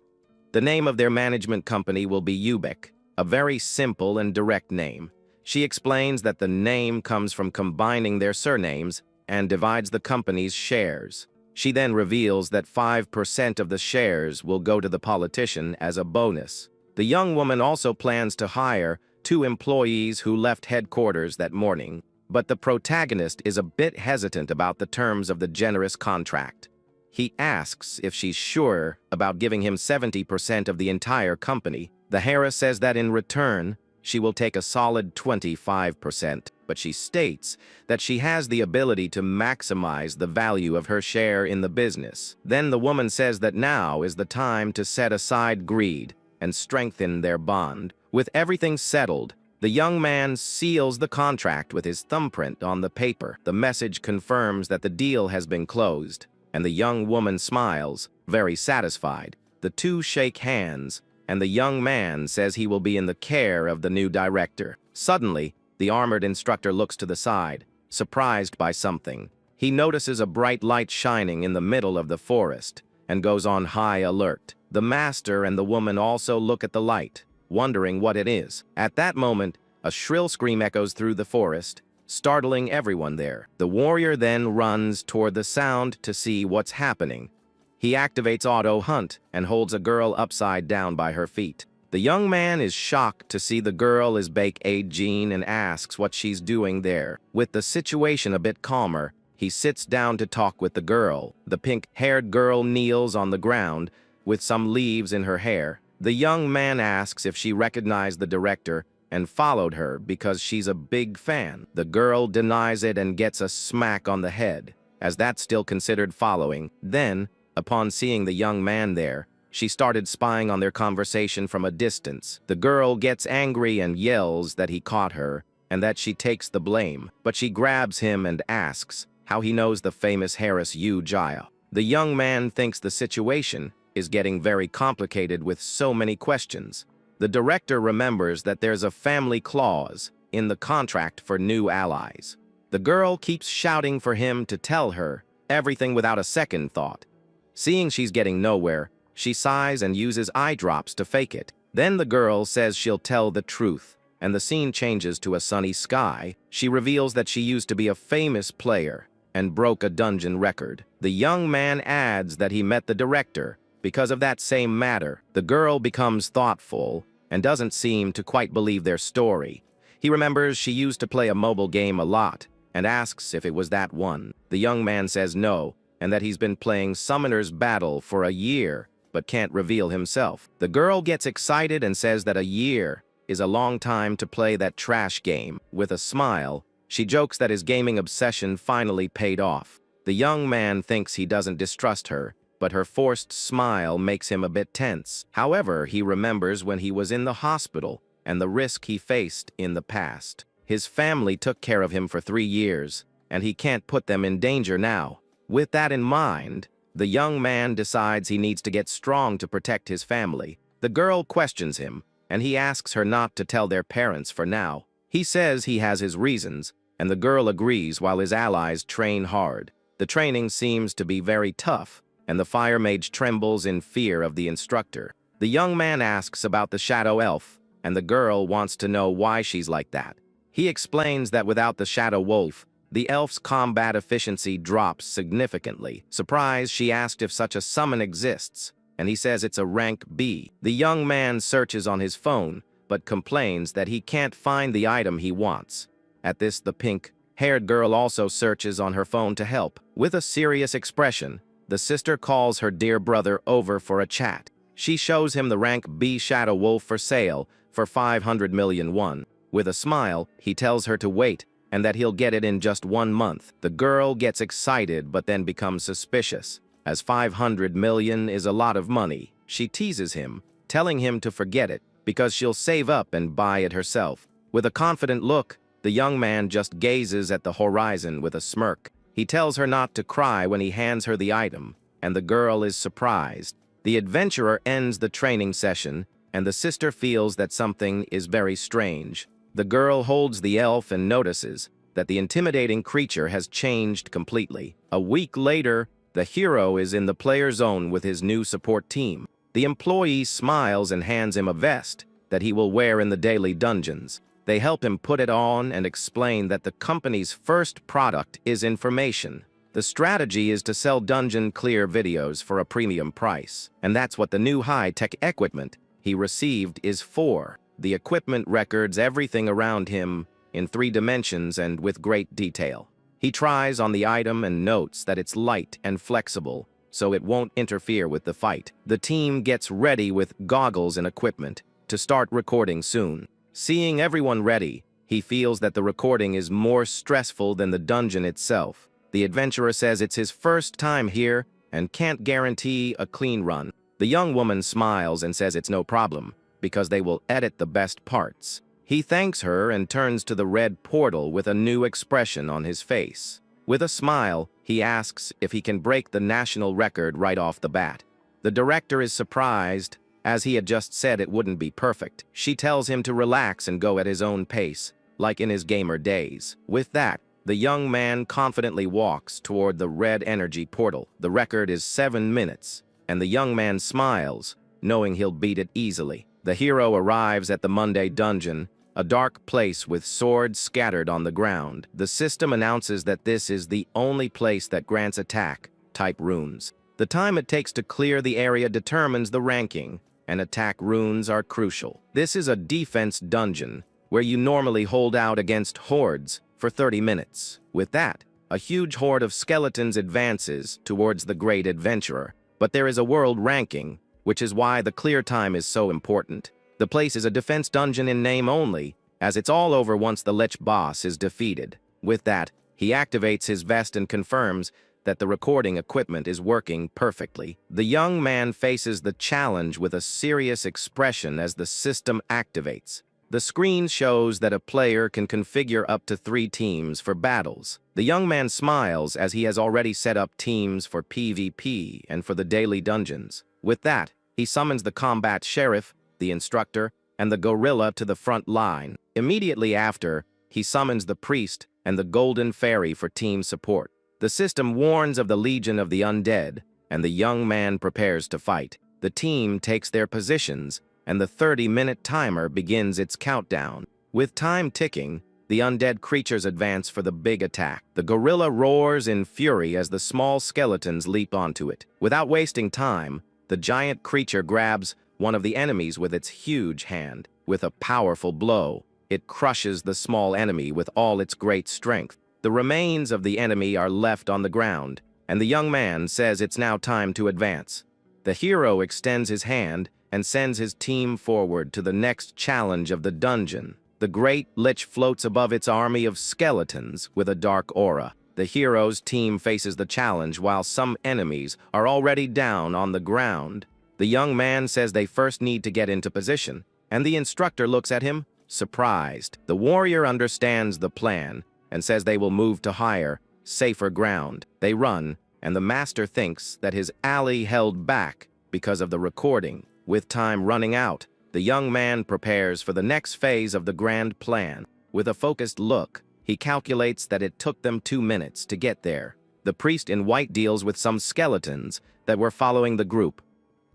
The name of their management company will be Ubek, a very simple and direct name. She explains that the name comes from combining their surnames and divides the company's shares. She then reveals that 5% of the shares will go to the politician as a bonus. The young woman also plans to hire 2 employees who left headquarters that morning, but the protagonist is a bit hesitant about the terms of the generous contract. He asks if she's sure about giving him 70% of the entire company. The Hera says that in return, she will take a solid 25%, but she states that she has the ability to maximize the value of her share in the business. Then the woman says that now is the time to set aside greed and strengthen their bond. With everything settled, the young man seals the contract with his thumbprint on the paper. The message confirms that the deal has been closed, and the young woman smiles, very satisfied. The two shake hands, and the young man says he will be in the care of the new director. Suddenly, the armored instructor looks to the side, surprised by something. He notices a bright light shining in the middle of the forest, and goes on high alert. The master and the woman also look at the light, wondering what it is. At that moment, a shrill scream echoes through the forest, startling everyone there. The warrior then runs toward the sound to see what's happening. He activates auto hunt and holds a girl upside down by her feet. The young man is shocked to see the girl is Baek-A Jean and asks what she's doing there. With the situation a bit calmer, he sits down to talk with the girl. The pink-haired girl kneels on the ground with some leaves in her hair. The young man asks if she recognized the director and followed her because she's a big fan. The girl denies it and gets a smack on the head, as that's still considered following. Then, upon seeing the young man there, she started spying on their conversation from a distance. The girl gets angry and yells that he caught her and that she takes the blame, but she grabs him and asks how he knows the famous Harris Yahello. The young man thinks the situation is getting very complicated with so many questions. The director remembers that there's a family clause in the contract for new allies. The girl keeps shouting for him to tell her everything without a second thought. Seeing she's getting nowhere, she sighs and uses eye drops to fake it. Then the girl says she'll tell the truth, and the scene changes to a sunny sky. She reveals that she used to be a famous player and broke a dungeon record. The young man adds that he met the director because of that same matter. The girl becomes thoughtful and doesn't seem to quite believe their story. He remembers she used to play a mobile game a lot and asks if it was that one. The young man says no, and that he's been playing Summoner's Battle for a year, but can't reveal himself. The girl gets excited and says that a year is a long time to play that trash game. With a smile, she jokes that his gaming obsession finally paid off. The young man thinks he doesn't distrust her, but her forced smile makes him a bit tense. However, he remembers when he was in the hospital and the risk he faced in the past. His family took care of him for 3 years, and he can't put them in danger now. With that in mind, the young man decides he needs to get strong to protect his family. The girl questions him, and he asks her not to tell their parents for now. He says he has his reasons, and the girl agrees while his allies train hard. The training seems to be very tough, and the fire mage trembles in fear of the instructor. The young man asks about the shadow elf, and the girl wants to know why she's like that. He explains that without the shadow wolf, the elf's combat efficiency drops significantly. Surprised, she asked if such a summon exists, and he says it's a rank B. The young man searches on his phone, but complains that he can't find the item he wants. At this, the pink-haired girl also searches on her phone to help. With a serious expression, the sister calls her dear brother over for a chat. She shows him the rank B shadow wolf for sale for 500 million won. With a smile, he tells her to wait and that he'll get it in just 1 month. The girl gets excited but then becomes suspicious. as 500 million is a lot of money. She teases him, telling him to forget it because she'll save up and buy it herself. With a confident look, the young man just gazes at the horizon with a smirk. He tells her not to cry when he hands her the item, and the girl is surprised. The adventurer ends the training session, and the sister feels that something is very strange. The girl holds the elf and notices that the intimidating creature has changed completely. A week later, the hero is in the player zone with his new support team. The employee smiles and hands him a vest that he will wear in the daily dungeons. They help him put it on and explain that the company's first product is information. The strategy is to sell dungeon clear videos for a premium price, and that's what the new high-tech equipment he received is for. The equipment records everything around him in 3 dimensions and with great detail. He tries on the item and notes that it's light and flexible, so it won't interfere with the fight. The team gets ready with goggles and equipment to start recording soon. Seeing everyone ready, he feels that the recording is more stressful than the dungeon itself. The adventurer says it's his first time here and can't guarantee a clean run. The young woman smiles and says it's no problem, because they will edit the best parts. He thanks her and turns to the red portal with a new expression on his face. With a smile, he asks if he can break the national record right off the bat. The director is surprised, as he had just said it wouldn't be perfect. She tells him to relax and go at his own pace, like in his gamer days. With that, the young man confidently walks toward the red energy portal. The record is 7 minutes, and the young man smiles, knowing he'll beat it easily. The hero arrives at the Monday dungeon, a dark place with swords scattered on the ground. The system announces that this is the only place that grants attack-type runes. The time it takes to clear the area determines the ranking, and attack runes are crucial. This is a defense dungeon, where you normally hold out against hordes for 30 minutes. With that, a huge horde of skeletons advances towards the great adventurer. But there is a world ranking, which is why the clear time is so important. The place is a defense dungeon in name only, as it's all over once the Lich boss is defeated. With that, he activates his vest and confirms that the recording equipment is working perfectly. The young man faces the challenge with a serious expression as the system activates. The screen shows that a player can configure up to 3 teams for battles. The young man smiles as he has already set up teams for PvP and for the daily dungeons. With that, he summons the combat sheriff, the instructor, and the gorilla to the front line. Immediately after, he summons the priest and the golden fairy for team support. The system warns of the Legion of the Undead, and the young man prepares to fight. The team takes their positions, and the 30-minute timer begins its countdown. With time ticking, the undead creatures advance for the big attack. The gorilla roars in fury as the small skeletons leap onto it. Without wasting time, the giant creature grabs one of the enemies with its huge hand. With a powerful blow, it crushes the small enemy with all its great strength. The remains of the enemy are left on the ground, and the young man says it's now time to advance. The hero extends his hand and sends his team forward to the next challenge of the dungeon. The great lich floats above its army of skeletons with a dark aura. The hero's team faces the challenge while some enemies are already down on the ground. The young man says they first need to get into position, and the instructor looks at him, surprised. The warrior understands the plan and says they will move to higher, safer ground. They run, and the master thinks that his ally held back because of the recording. With time running out, the young man prepares for the next phase of the grand plan. With a focused look, he calculates that it took them 2 minutes to get there. The priest in white deals with some skeletons that were following the group.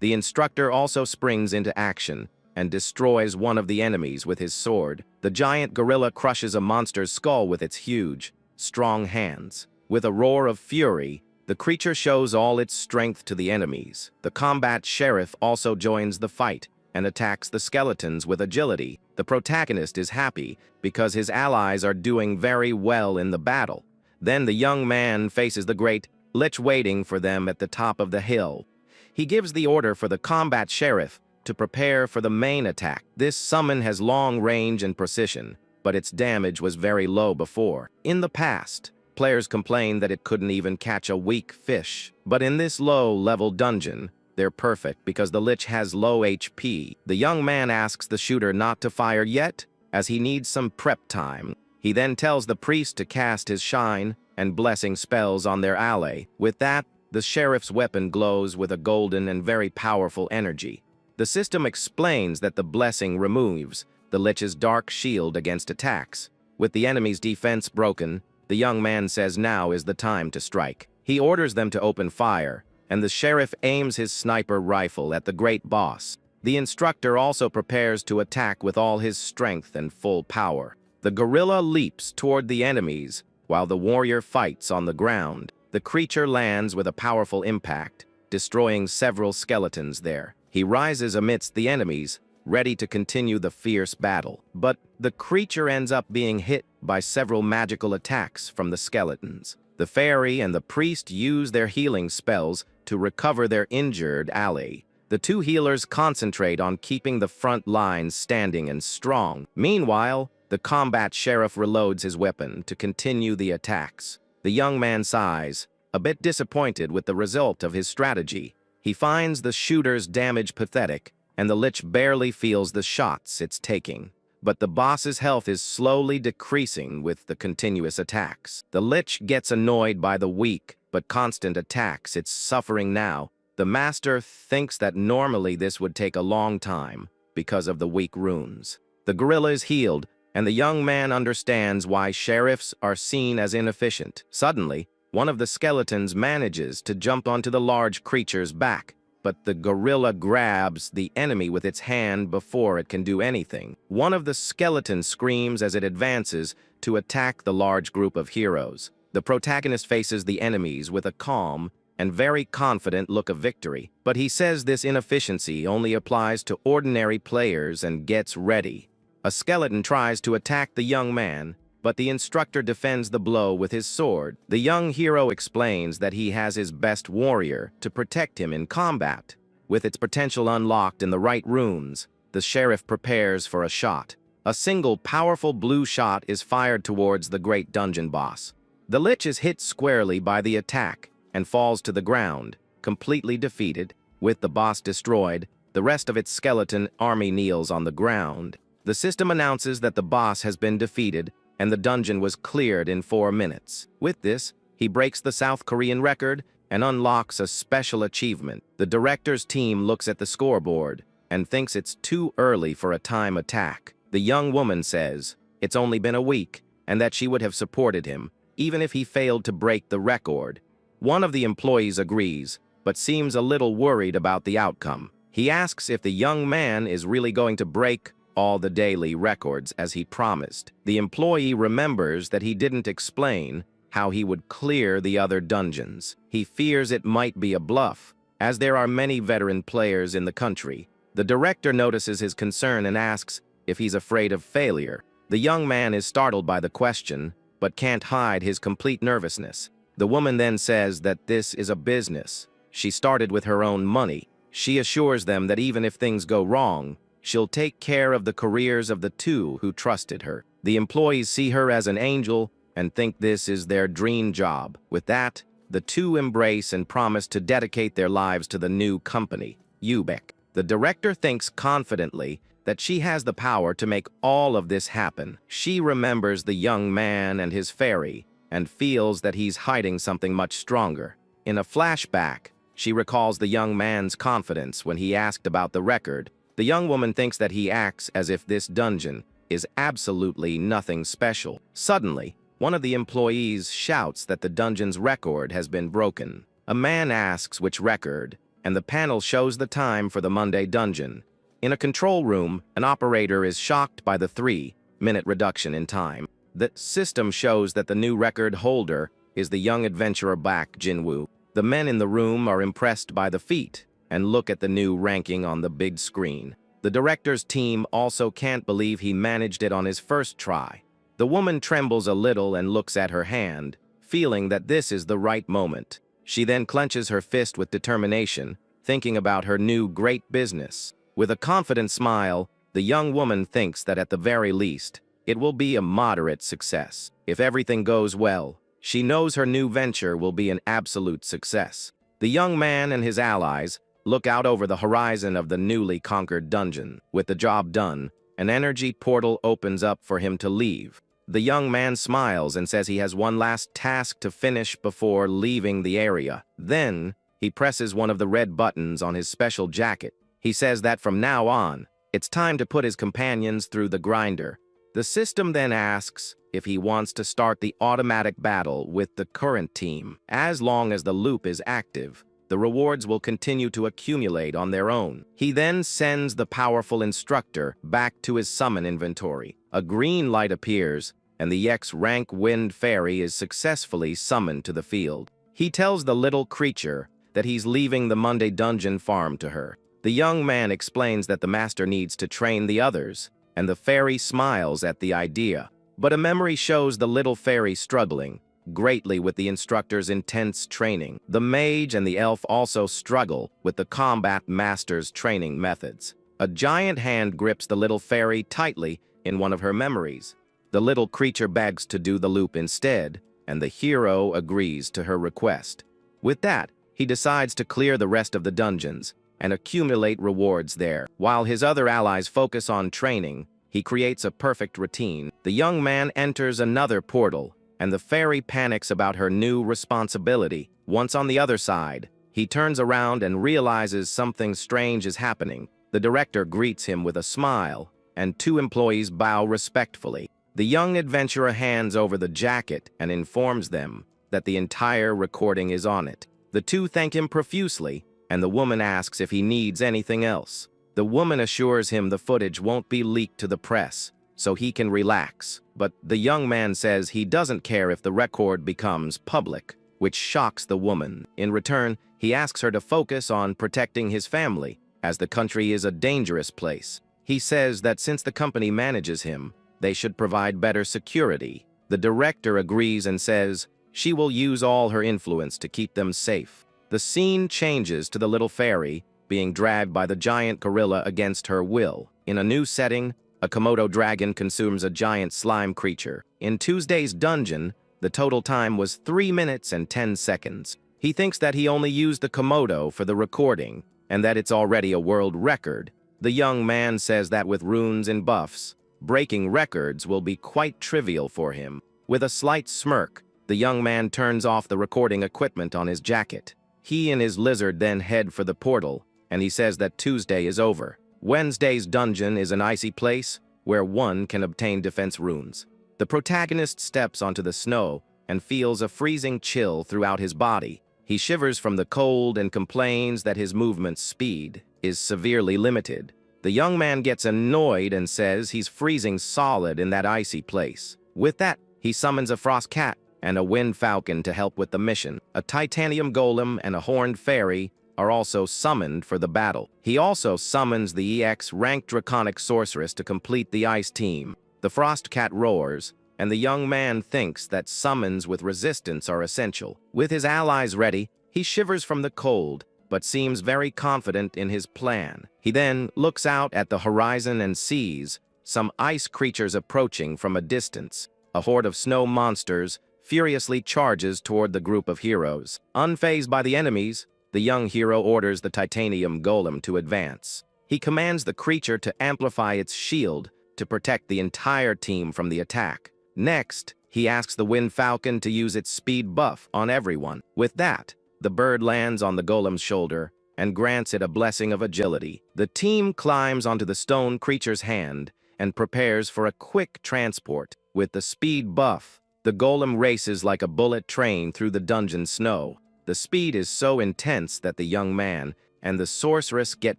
The instructor also springs into action and destroys one of the enemies with his sword. The giant gorilla crushes a monster's skull with its huge, strong hands. With a roar of fury, the creature shows all its strength to the enemies. The combat sheriff also joins the fight and attacks the skeletons with agility. The protagonist is happy because his allies are doing very well in the battle. Then the young man faces the great lich waiting for them at the top of the hill. He gives the order for the combat sheriff to prepare for the main attack. This summon has long range and precision, but its damage was very low before. In the past, players complain that it couldn't even catch a weak fish. But in this low-level dungeon, they're perfect because the lich has low HP. The young man asks the shooter not to fire yet, as he needs some prep time. He then tells the priest to cast his shine and blessing spells on their ally. With that, the sheriff's weapon glows with a golden and very powerful energy. The system explains that the blessing removes the lich's dark shield against attacks. With the enemy's defense broken, the young man says now is the time to strike. He orders them to open fire, and the sheriff aims his sniper rifle at the great boss. The instructor also prepares to attack with all his strength and full power. The gorilla leaps toward the enemies, while the warrior fights on the ground. The creature lands with a powerful impact, destroying several skeletons there. He rises amidst the enemies, ready to continue the fierce battle. But the creature ends up being hit by several magical attacks from the skeletons. The fairy and the priest use their healing spells to recover their injured ally. The two healers concentrate on keeping the front lines standing and strong. Meanwhile, the combat sheriff reloads his weapon to continue the attacks. The young man sighs, a bit disappointed with the result of his strategy. He finds the shooter's damage pathetic, and the lich barely feels the shots it's taking. But the boss's health is slowly decreasing with the continuous attacks. The lich gets annoyed by the weak but constant attacks it's suffering now. The master thinks that normally this would take a long time because of the weak runes. The gorilla is healed, and the young man understands why sheriffs are seen as inefficient. Suddenly, one of the skeletons manages to jump onto the large creature's back, but the gorilla grabs the enemy with its hand before it can do anything. One of the skeletons screams as it advances to attack the large group of heroes. The protagonist faces the enemies with a calm and very confident look of victory, but he says this inefficiency only applies to ordinary players and gets ready. A skeleton tries to attack the young man, but the instructor defends the blow with his sword. The young hero explains that he has his best warrior to protect him in combat. With its potential unlocked in the right runes, the sheriff prepares for a shot. A single powerful blue shot is fired towards the great dungeon boss. The lich is hit squarely by the attack and falls to the ground, completely defeated. With the boss destroyed, the rest of its skeleton army kneels on the ground. The system announces that the boss has been defeated and the dungeon was cleared in 4 minutes. With this, he breaks the South Korean record and unlocks a special achievement. The director's team looks at the scoreboard and thinks it's too early for a time attack. The young woman says it's only been a week and that she would have supported him, even if he failed to break the record. One of the employees agrees, but seems a little worried about the outcome. He asks if the young man is really going to break all the daily records as he promised. The employee remembers that he didn't explain how he would clear the other dungeons. He fears it might be a bluff, as there are many veteran players in the country. The director notices his concern and asks if he's afraid of failure. The young man is startled by the question, but can't hide his complete nervousness. The woman then says that this is a business. She started with her own money. She assures them that even if things go wrong, she'll take care of the careers of the two who trusted her. The employees see her as an angel and think this is their dream job. With that, the two embrace and promise to dedicate their lives to the new company, Ubek. The director thinks confidently that she has the power to make all of this happen. She remembers the young man and his fairy and feels that he's hiding something much stronger. In a flashback, she recalls the young man's confidence when he asked about the record. The young woman thinks that he acts as if this dungeon is absolutely nothing special. Suddenly, one of the employees shouts that the dungeon's record has been broken. A man asks which record, and the panel shows the time for the Monday dungeon. In a control room, an operator is shocked by the 3-minute reduction in time. The system shows that the new record holder is the young adventurer Bak Jinwoo. The men in the room are impressed by the feat and look at the new ranking on the big screen. The director's team also can't believe he managed it on his first try. The woman trembles a little and looks at her hand, feeling that this is the right moment. She then clenches her fist with determination, thinking about her new great business. With a confident smile, the young woman thinks that at the very least, it will be a moderate success. If everything goes well, She knows her new venture will be an absolute success. The young man and his allies look out over the horizon of the newly conquered dungeon. With the job done, an energy portal opens up for him to leave. The young man smiles and says he has one last task to finish before leaving the area. Then, he presses one of the red buttons on his special jacket. He says that from now on, it's time to put his companions through the grinder. The system then asks if he wants to start the automatic battle with the current team. As long as the loop is active, the rewards will continue to accumulate on their own. He then sends the powerful instructor back to his summon inventory. A green light appears, and the X-rank wind fairy is successfully summoned to the field. He tells the little creature that he's leaving the Monday dungeon farm to her. The young man explains that the master needs to train the others, and the fairy smiles at the idea. But a memory shows the little fairy struggling greatly with the instructor's intense training. The mage and the elf also struggle with the combat master's training methods. A giant hand grips the little fairy tightly in one of her memories. The little creature begs to do the loop instead, and the hero agrees to her request. With that, he decides to clear the rest of the dungeons and accumulate rewards there. While his other allies focus on training, he creates a perfect routine. The young man enters another portal, and the fairy panics about her new responsibility. Once on the other side, he turns around and realizes something strange is happening. The director greets him with a smile, and two employees bow respectfully. The young adventurer hands over the jacket and informs them that the entire recording is on it. The two thank him profusely, and the woman asks if he needs anything else. The woman assures him the footage won't be leaked to the press, so he can relax. But the young man says he doesn't care if the record becomes public, which shocks the woman. In return, he asks her to focus on protecting his family, as the country is a dangerous place. He says that since the company manages him, they should provide better security. The director agrees and says she will use all her influence to keep them safe. The scene changes to the little fairy being dragged by the giant gorilla against her will. In a new setting, a Komodo dragon consumes a giant slime creature. In Tuesday's dungeon, the total time was 3 minutes and 10 seconds. He thinks that he only used the Komodo for the recording, and that it's already a world record. The young man says that with runes and buffs, breaking records will be quite trivial for him. With a slight smirk, the young man turns off the recording equipment on his jacket. He and his lizard then head for the portal, and he says that Tuesday is over. Wednesday's dungeon is an icy place where one can obtain defense runes. The protagonist steps onto the snow and feels a freezing chill throughout his body. He shivers from the cold and complains that his movement speed is severely limited. The young man gets annoyed and says he's freezing solid in that icy place. With that, he summons a frost cat and a wind falcon to help with the mission. A titanium golem and a horned fairy are also summoned for the battle. He also summons the EX-ranked draconic sorceress to complete the ice team. The frost cat roars, and the young man thinks that summons with resistance are essential. With his allies ready, he shivers from the cold, but seems very confident in his plan. He then looks out at the horizon and sees some ice creatures approaching from a distance. A horde of snow monsters furiously charges toward the group of heroes. Unfazed by the enemies, the young hero orders the titanium golem to advance. He commands the creature to amplify its shield to protect the entire team from the attack. Next, he asks the wind falcon to use its speed buff on everyone. With that, the bird lands on the golem's shoulder and grants it a blessing of agility. The team climbs onto the stone creature's hand and prepares for a quick transport. With the speed buff, the golem races like a bullet train through the dungeon snow. The speed is so intense that the young man and the sorceress get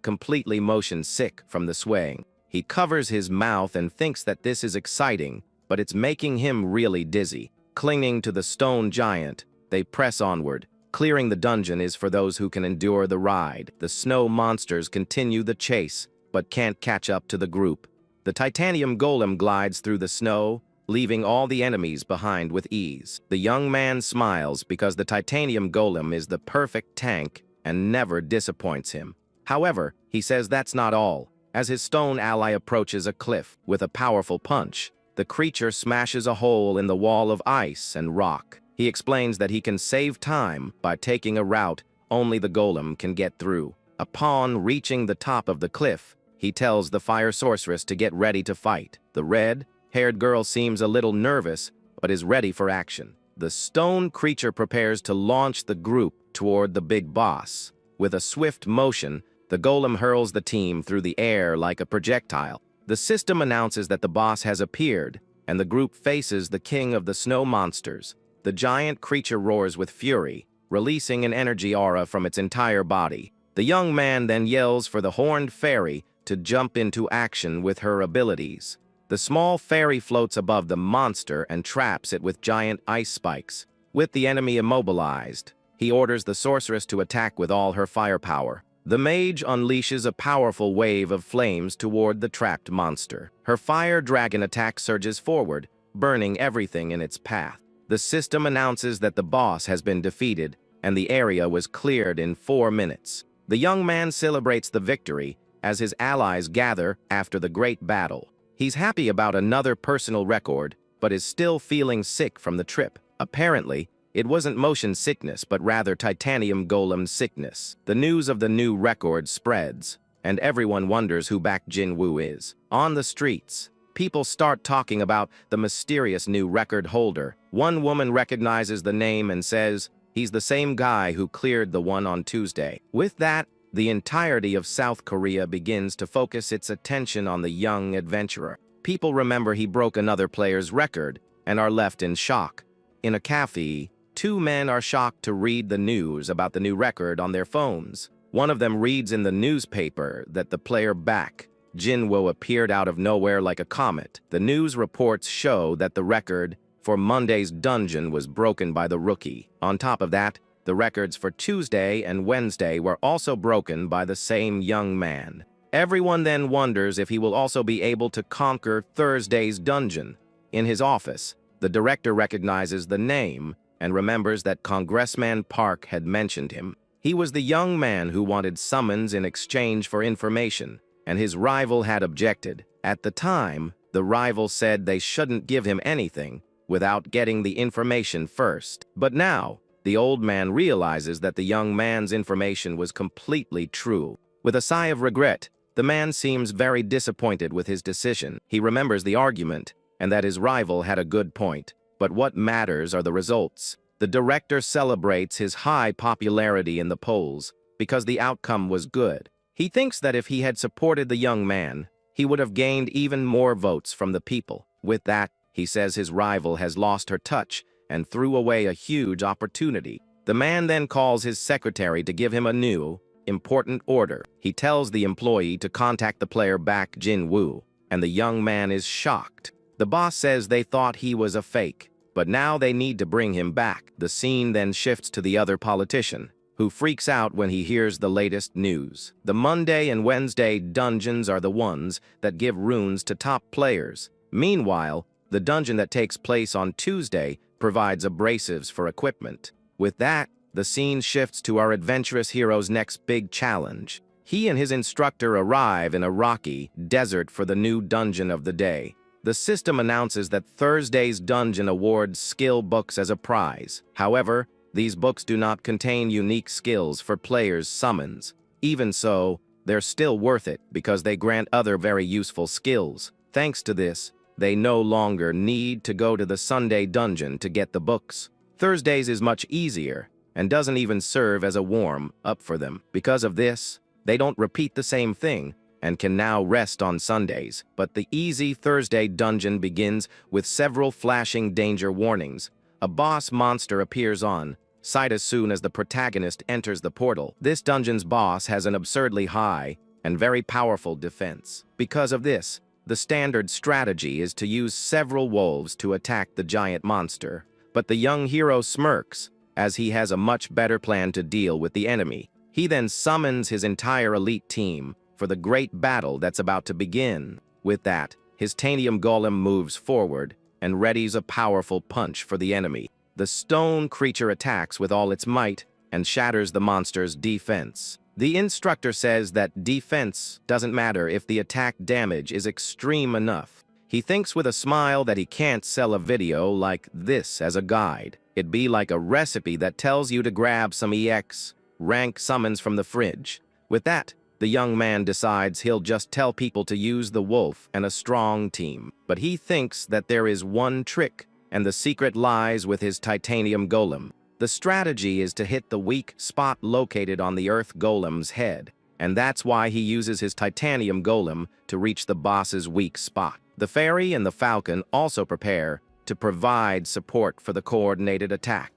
completely motion sick from the swaying. He covers his mouth and thinks that this is exciting, but it's making him really dizzy. Clinging to the stone giant, they press onward. Clearing the dungeon is for those who can endure the ride. The snow monsters continue the chase, but can't catch up to the group. The titanium golem glides through the snow, leaving all the enemies behind with ease. The young man smiles because the titanium golem is the perfect tank and never disappoints him. However, he says that's not all. As his stone ally approaches a cliff with a powerful punch, the creature smashes a hole in the wall of ice and rock. He explains that he can save time by taking a route only the golem can get through. Upon reaching the top of the cliff, he tells the fire sorceress to get ready to fight. The red-haired girl seems a little nervous, but is ready for action. The stone creature prepares to launch the group toward the big boss. With a swift motion, the golem hurls the team through the air like a projectile. The system announces that the boss has appeared, and the group faces the king of the snow monsters. The giant creature roars with fury, releasing an energy aura from its entire body. The young man then yells for the horned fairy to jump into action with her abilities. The small fairy floats above the monster and traps it with giant ice spikes. With the enemy immobilized, he orders the sorceress to attack with all her firepower. The mage unleashes a powerful wave of flames toward the trapped monster. Her fire dragon attack surges forward, burning everything in its path. The system announces that the boss has been defeated, and the area was cleared in 4 minutes. The young man celebrates the victory as his allies gather after the great battle. He's happy about another personal record, but is still feeling sick from the trip. Apparently, it wasn't motion sickness, but rather titanium golem sickness. The news of the new record spreads, and everyone wonders who back Jinwoo is. On the streets, people start talking about the mysterious new record holder. One woman recognizes the name and says, "He's the same guy who cleared the one on Tuesday." With that, the entirety of South Korea begins to focus its attention on the young adventurer. People remember he broke another player's record and are left in shock. In a cafe, 2 men are shocked to read the news about the new record on their phones. One of them reads in the newspaper that the player back, Jinwoo, appeared out of nowhere like a comet. The news reports show that the record for Monday's dungeon was broken by the rookie. On top of that, the records for Tuesday and Wednesday were also broken by the same young man. Everyone then wonders if he will also be able to conquer Thursday's dungeon. In his office, the director recognizes the name and remembers that Congressman Park had mentioned him. He was the young man who wanted summons in exchange for information, and his rival had objected. At the time, the rival said they shouldn't give him anything without getting the information first. But now, the old man realizes that the young man's information was completely true. With a sigh of regret, the man seems very disappointed with his decision. He remembers the argument and that his rival had a good point. But what matters are the results. The director celebrates his high popularity in the polls because the outcome was good. He thinks that if he had supported the young man, he would have gained even more votes from the people. With that, he says his rival has lost her touch and threw away a huge opportunity. The man then calls his secretary to give him a new, important order. He tells the employee to contact the player back Jinwoo, and the young man is shocked. The boss says they thought he was a fake, but now they need to bring him back. The scene then shifts to the other politician, who freaks out when he hears the latest news. The Monday and Wednesday dungeons are the ones that give runes to top players. Meanwhile, the dungeon that takes place on Tuesday provides abrasives for equipment. With that, the scene shifts to our adventurous hero's next big challenge. He and his instructor arrive in a rocky desert for the new dungeon of the day. The system announces that Thursday's dungeon awards skill books as a prize. However, these books do not contain unique skills for players' summons. Even so, they're still worth it because they grant other very useful skills. Thanks to this, they no longer need to go to the Sunday dungeon to get the books. Thursdays is much easier and doesn't even serve as a warm-up for them. Because of this, they don't repeat the same thing and can now rest on Sundays. But the easy Thursday dungeon begins with several flashing danger warnings. A boss monster appears on sight as soon as the protagonist enters the portal. This dungeon's boss has an absurdly high and very powerful defense. Because of this, the standard strategy is to use several wolves to attack the giant monster. But the young hero smirks, as he has a much better plan to deal with the enemy. He then summons his entire elite team for the great battle that's about to begin. With that, his titanium golem moves forward and readies a powerful punch for the enemy. The stone creature attacks with all its might and shatters the monster's defense. The instructor says that defense doesn't matter if the attack damage is extreme enough. He thinks with a smile that he can't sell a video like this as a guide. It'd be like a recipe that tells you to grab some EX rank summons from the fridge. With that, the young man decides he'll just tell people to use the wolf and a strong team. But he thinks that there is one trick, and the secret lies with his titanium golem. The strategy is to hit the weak spot located on the earth golem's head, and that's why he uses his titanium golem to reach the boss's weak spot. The fairy and the falcon also prepare to provide support for the coordinated attack.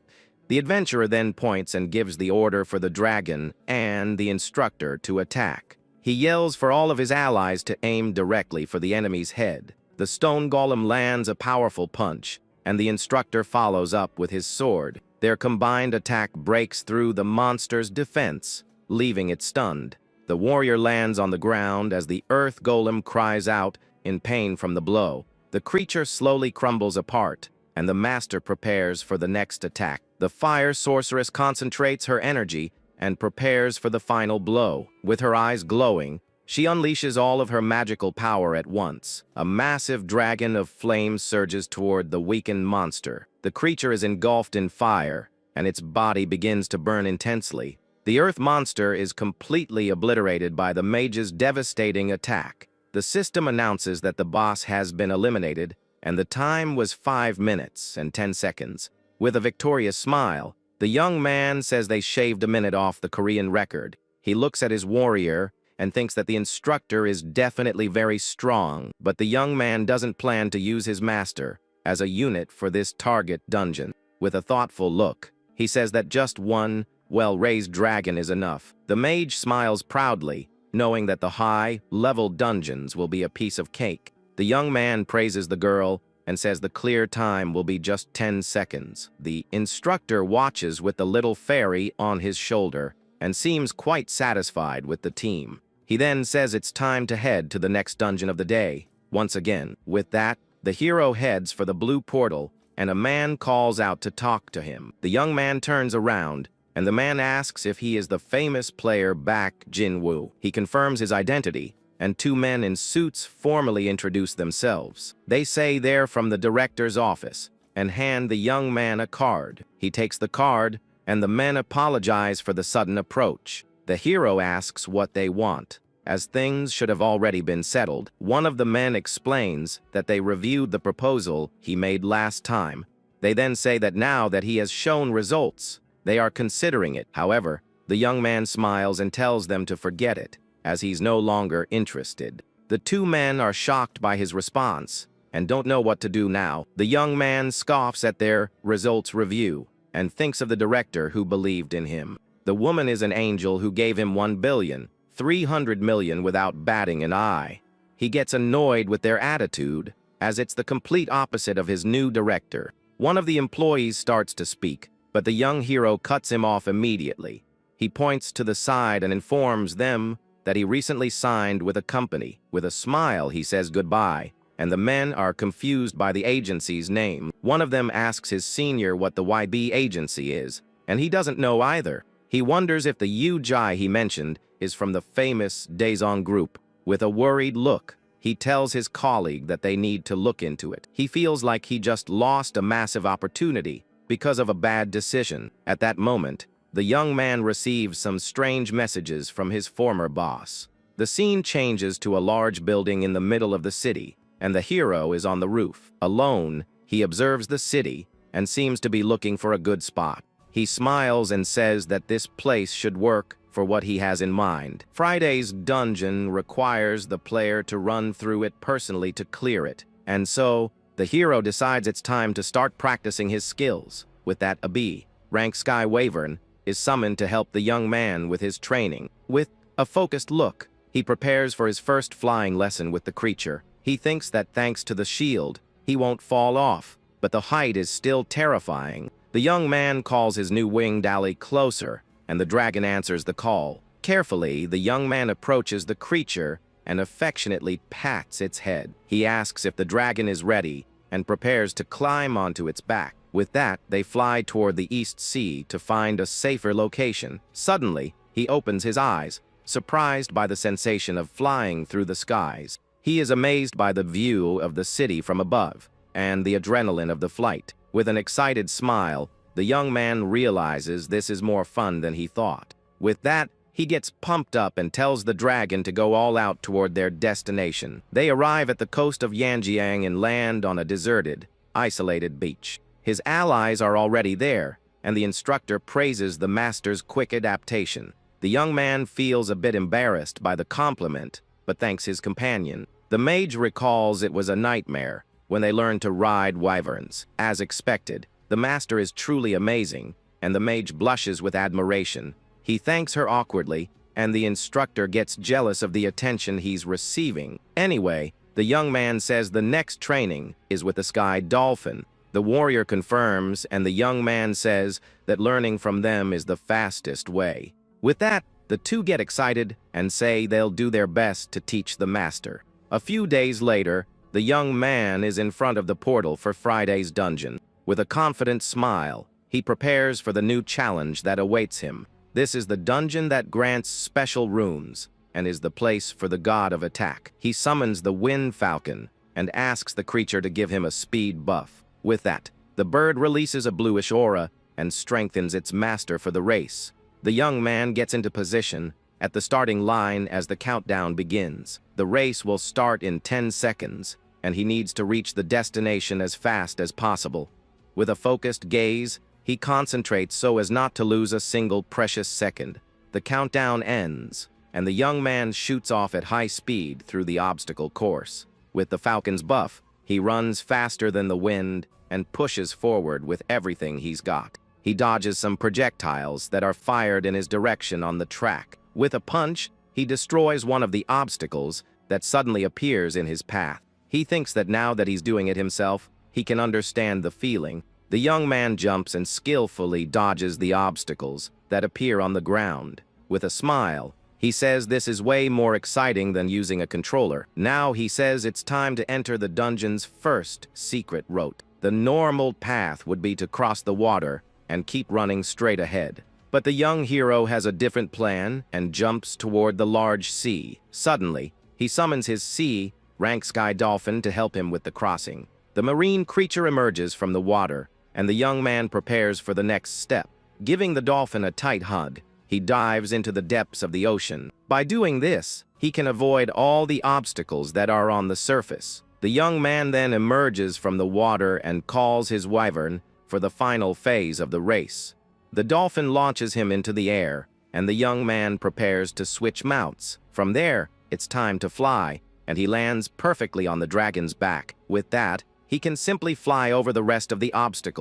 The adventurer then points and gives the order for the dragon and the instructor to attack. He yells for all of his allies to aim directly for the enemy's head. The stone golem lands a powerful punch, and the instructor follows up with his sword. Their combined attack breaks through the monster's defense, leaving it stunned. The warrior lands on the ground as the earth golem cries out in pain from the blow. The creature slowly crumbles apart, and the master prepares for the next attack. The fire sorceress concentrates her energy and prepares for the final blow. With her eyes glowing, she unleashes all of her magical power at once. A massive dragon of flame surges toward the weakened monster. The creature is engulfed in fire, and its body begins to burn intensely. The earth monster is completely obliterated by the mage's devastating attack. The system announces that the boss has been eliminated, and the time was 5 minutes and 10 seconds. With a victorious smile, the young man says they shaved a minute off the Korean record. He looks at his warrior and thinks that the instructor is definitely very strong, but the young man doesn't plan to use his master as a unit for this target dungeon. With a thoughtful look, he says that just one well-raised dragon is enough. The mage smiles proudly, knowing that the high-level dungeons will be a piece of cake. The young man praises the girl and says the clear time will be just 10 seconds. The instructor watches with the little fairy on his shoulder and seems quite satisfied with the team. He then says it's time to head to the next dungeon of the day. Once again, with that, the hero heads for the blue portal, and a man calls out to talk to him. The young man turns around, and the man asks if he is the famous player Baek Jin-woo. He confirms his identity, and two men in suits formally introduce themselves. They say they're from the director's office and hand the young man a card. He takes the card, and the men apologize for the sudden approach. The hero asks what they want. As things should have already been settled, one of the men explains that they reviewed the proposal he made last time. They then say that now that he has shown results, they are considering it. However, the young man smiles and tells them to forget it, as he's no longer interested. The two men are shocked by his response and don't know what to do now. The young man scoffs at their results review and thinks of the director who believed in him. The woman is an angel who gave him 1,300 million without batting an eye. He gets annoyed with their attitude, as it's the complete opposite of his new director. One of the employees starts to speak, but the young hero cuts him off immediately. He points to the side and informs them that he recently signed with a company. With a smile, he says goodbye, and the men are confused by the agency's name. One of them asks his senior what the YB agency is, and he doesn't know either. He wonders if the UJI he mentioned is from the famous Daejeon group. With a worried look, he tells his colleague that they need to look into it. He feels like he just lost a massive opportunity because of a bad decision. At that moment, the young man receives some strange messages from his former boss. The scene changes to a large building in the middle of the city, and the hero is on the roof. Alone, he observes the city and seems to be looking for a good spot. He smiles and says that this place should work for what he has in mind. Friday's dungeon requires the player to run through it personally to clear it, and so the hero decides it's time to start practicing his skills. With that, a B rank Sky Wyvern is summoned to help the young man with his training. With a focused look, he prepares for his first flying lesson with the creature. He thinks that thanks to the shield, he won't fall off, but the height is still terrifying. The young man calls his new winged ally closer, and the dragon answers the call. Carefully, the young man approaches the creature and affectionately pats its head. He asks if the dragon is ready and prepares to climb onto its back. With that, they fly toward the East Sea to find a safer location. Suddenly, he opens his eyes, surprised by the sensation of flying through the skies. He is amazed by the view of the city from above and the adrenaline of the flight. With an excited smile, The young man realizes this is more fun than he thought. With that, he gets pumped up and tells the dragon to go all out toward their destination. They arrive at the coast of Yanjiang and land on a deserted, isolated beach. His allies are already there, and the instructor praises the master's quick adaptation. The young man feels a bit embarrassed by the compliment, but thanks his companion. The mage recalls it was a nightmare when they learned to ride wyverns. As expected, the master is truly amazing, and the mage blushes with admiration. He thanks her awkwardly, and the instructor gets jealous of the attention he's receiving. Anyway, the young man says the next training is with the sky dolphin. The warrior confirms, and the young man says that learning from them is the fastest way. With that, the two get excited and say they'll do their best to teach the master. A few days later, the young man is in front of the portal for Friday's dungeon. With a confident smile, he prepares for the new challenge that awaits him. This is the dungeon that grants special runes and is the place for the god of attack. He summons the wind falcon and asks the creature to give him a speed buff. With that, the bird releases a bluish aura and strengthens its master for the race. The young man gets into position at the starting line as the countdown begins. The race will start in 10 seconds, and he needs to reach the destination as fast as possible. With a focused gaze, he concentrates so as not to lose a single precious second. The countdown ends, and the young man shoots off at high speed through the obstacle course. With the falcon's buff, he runs faster than the wind and pushes forward with everything he's got. He dodges some projectiles that are fired in his direction on the track. With a punch, he destroys one of the obstacles that suddenly appears in his path. He thinks that now that he's doing it himself, he can understand the feeling. The young man jumps and skillfully dodges the obstacles that appear on the ground. With a smile, he says this is way more exciting than using a controller. Now he says it's time to enter the dungeon's first secret route. The normal path would be to cross the water and keep running straight ahead. But the young hero has a different plan and jumps toward the large sea. Suddenly, he summons his C-rank sky dolphin to help him with the crossing. The marine creature emerges from the water, and the young man prepares for the next step. Giving the dolphin a tight hug, he dives into the depths of the ocean. By doing this, he can avoid all the obstacles that are on the surface. The young man then emerges from the water and calls his wyvern for the final phase of the race. The dolphin launches him into the air, and the young man prepares to switch mounts. From there, it's time to fly, and he lands perfectly on the dragon's back. With that, he can simply fly over the rest of the obstacles.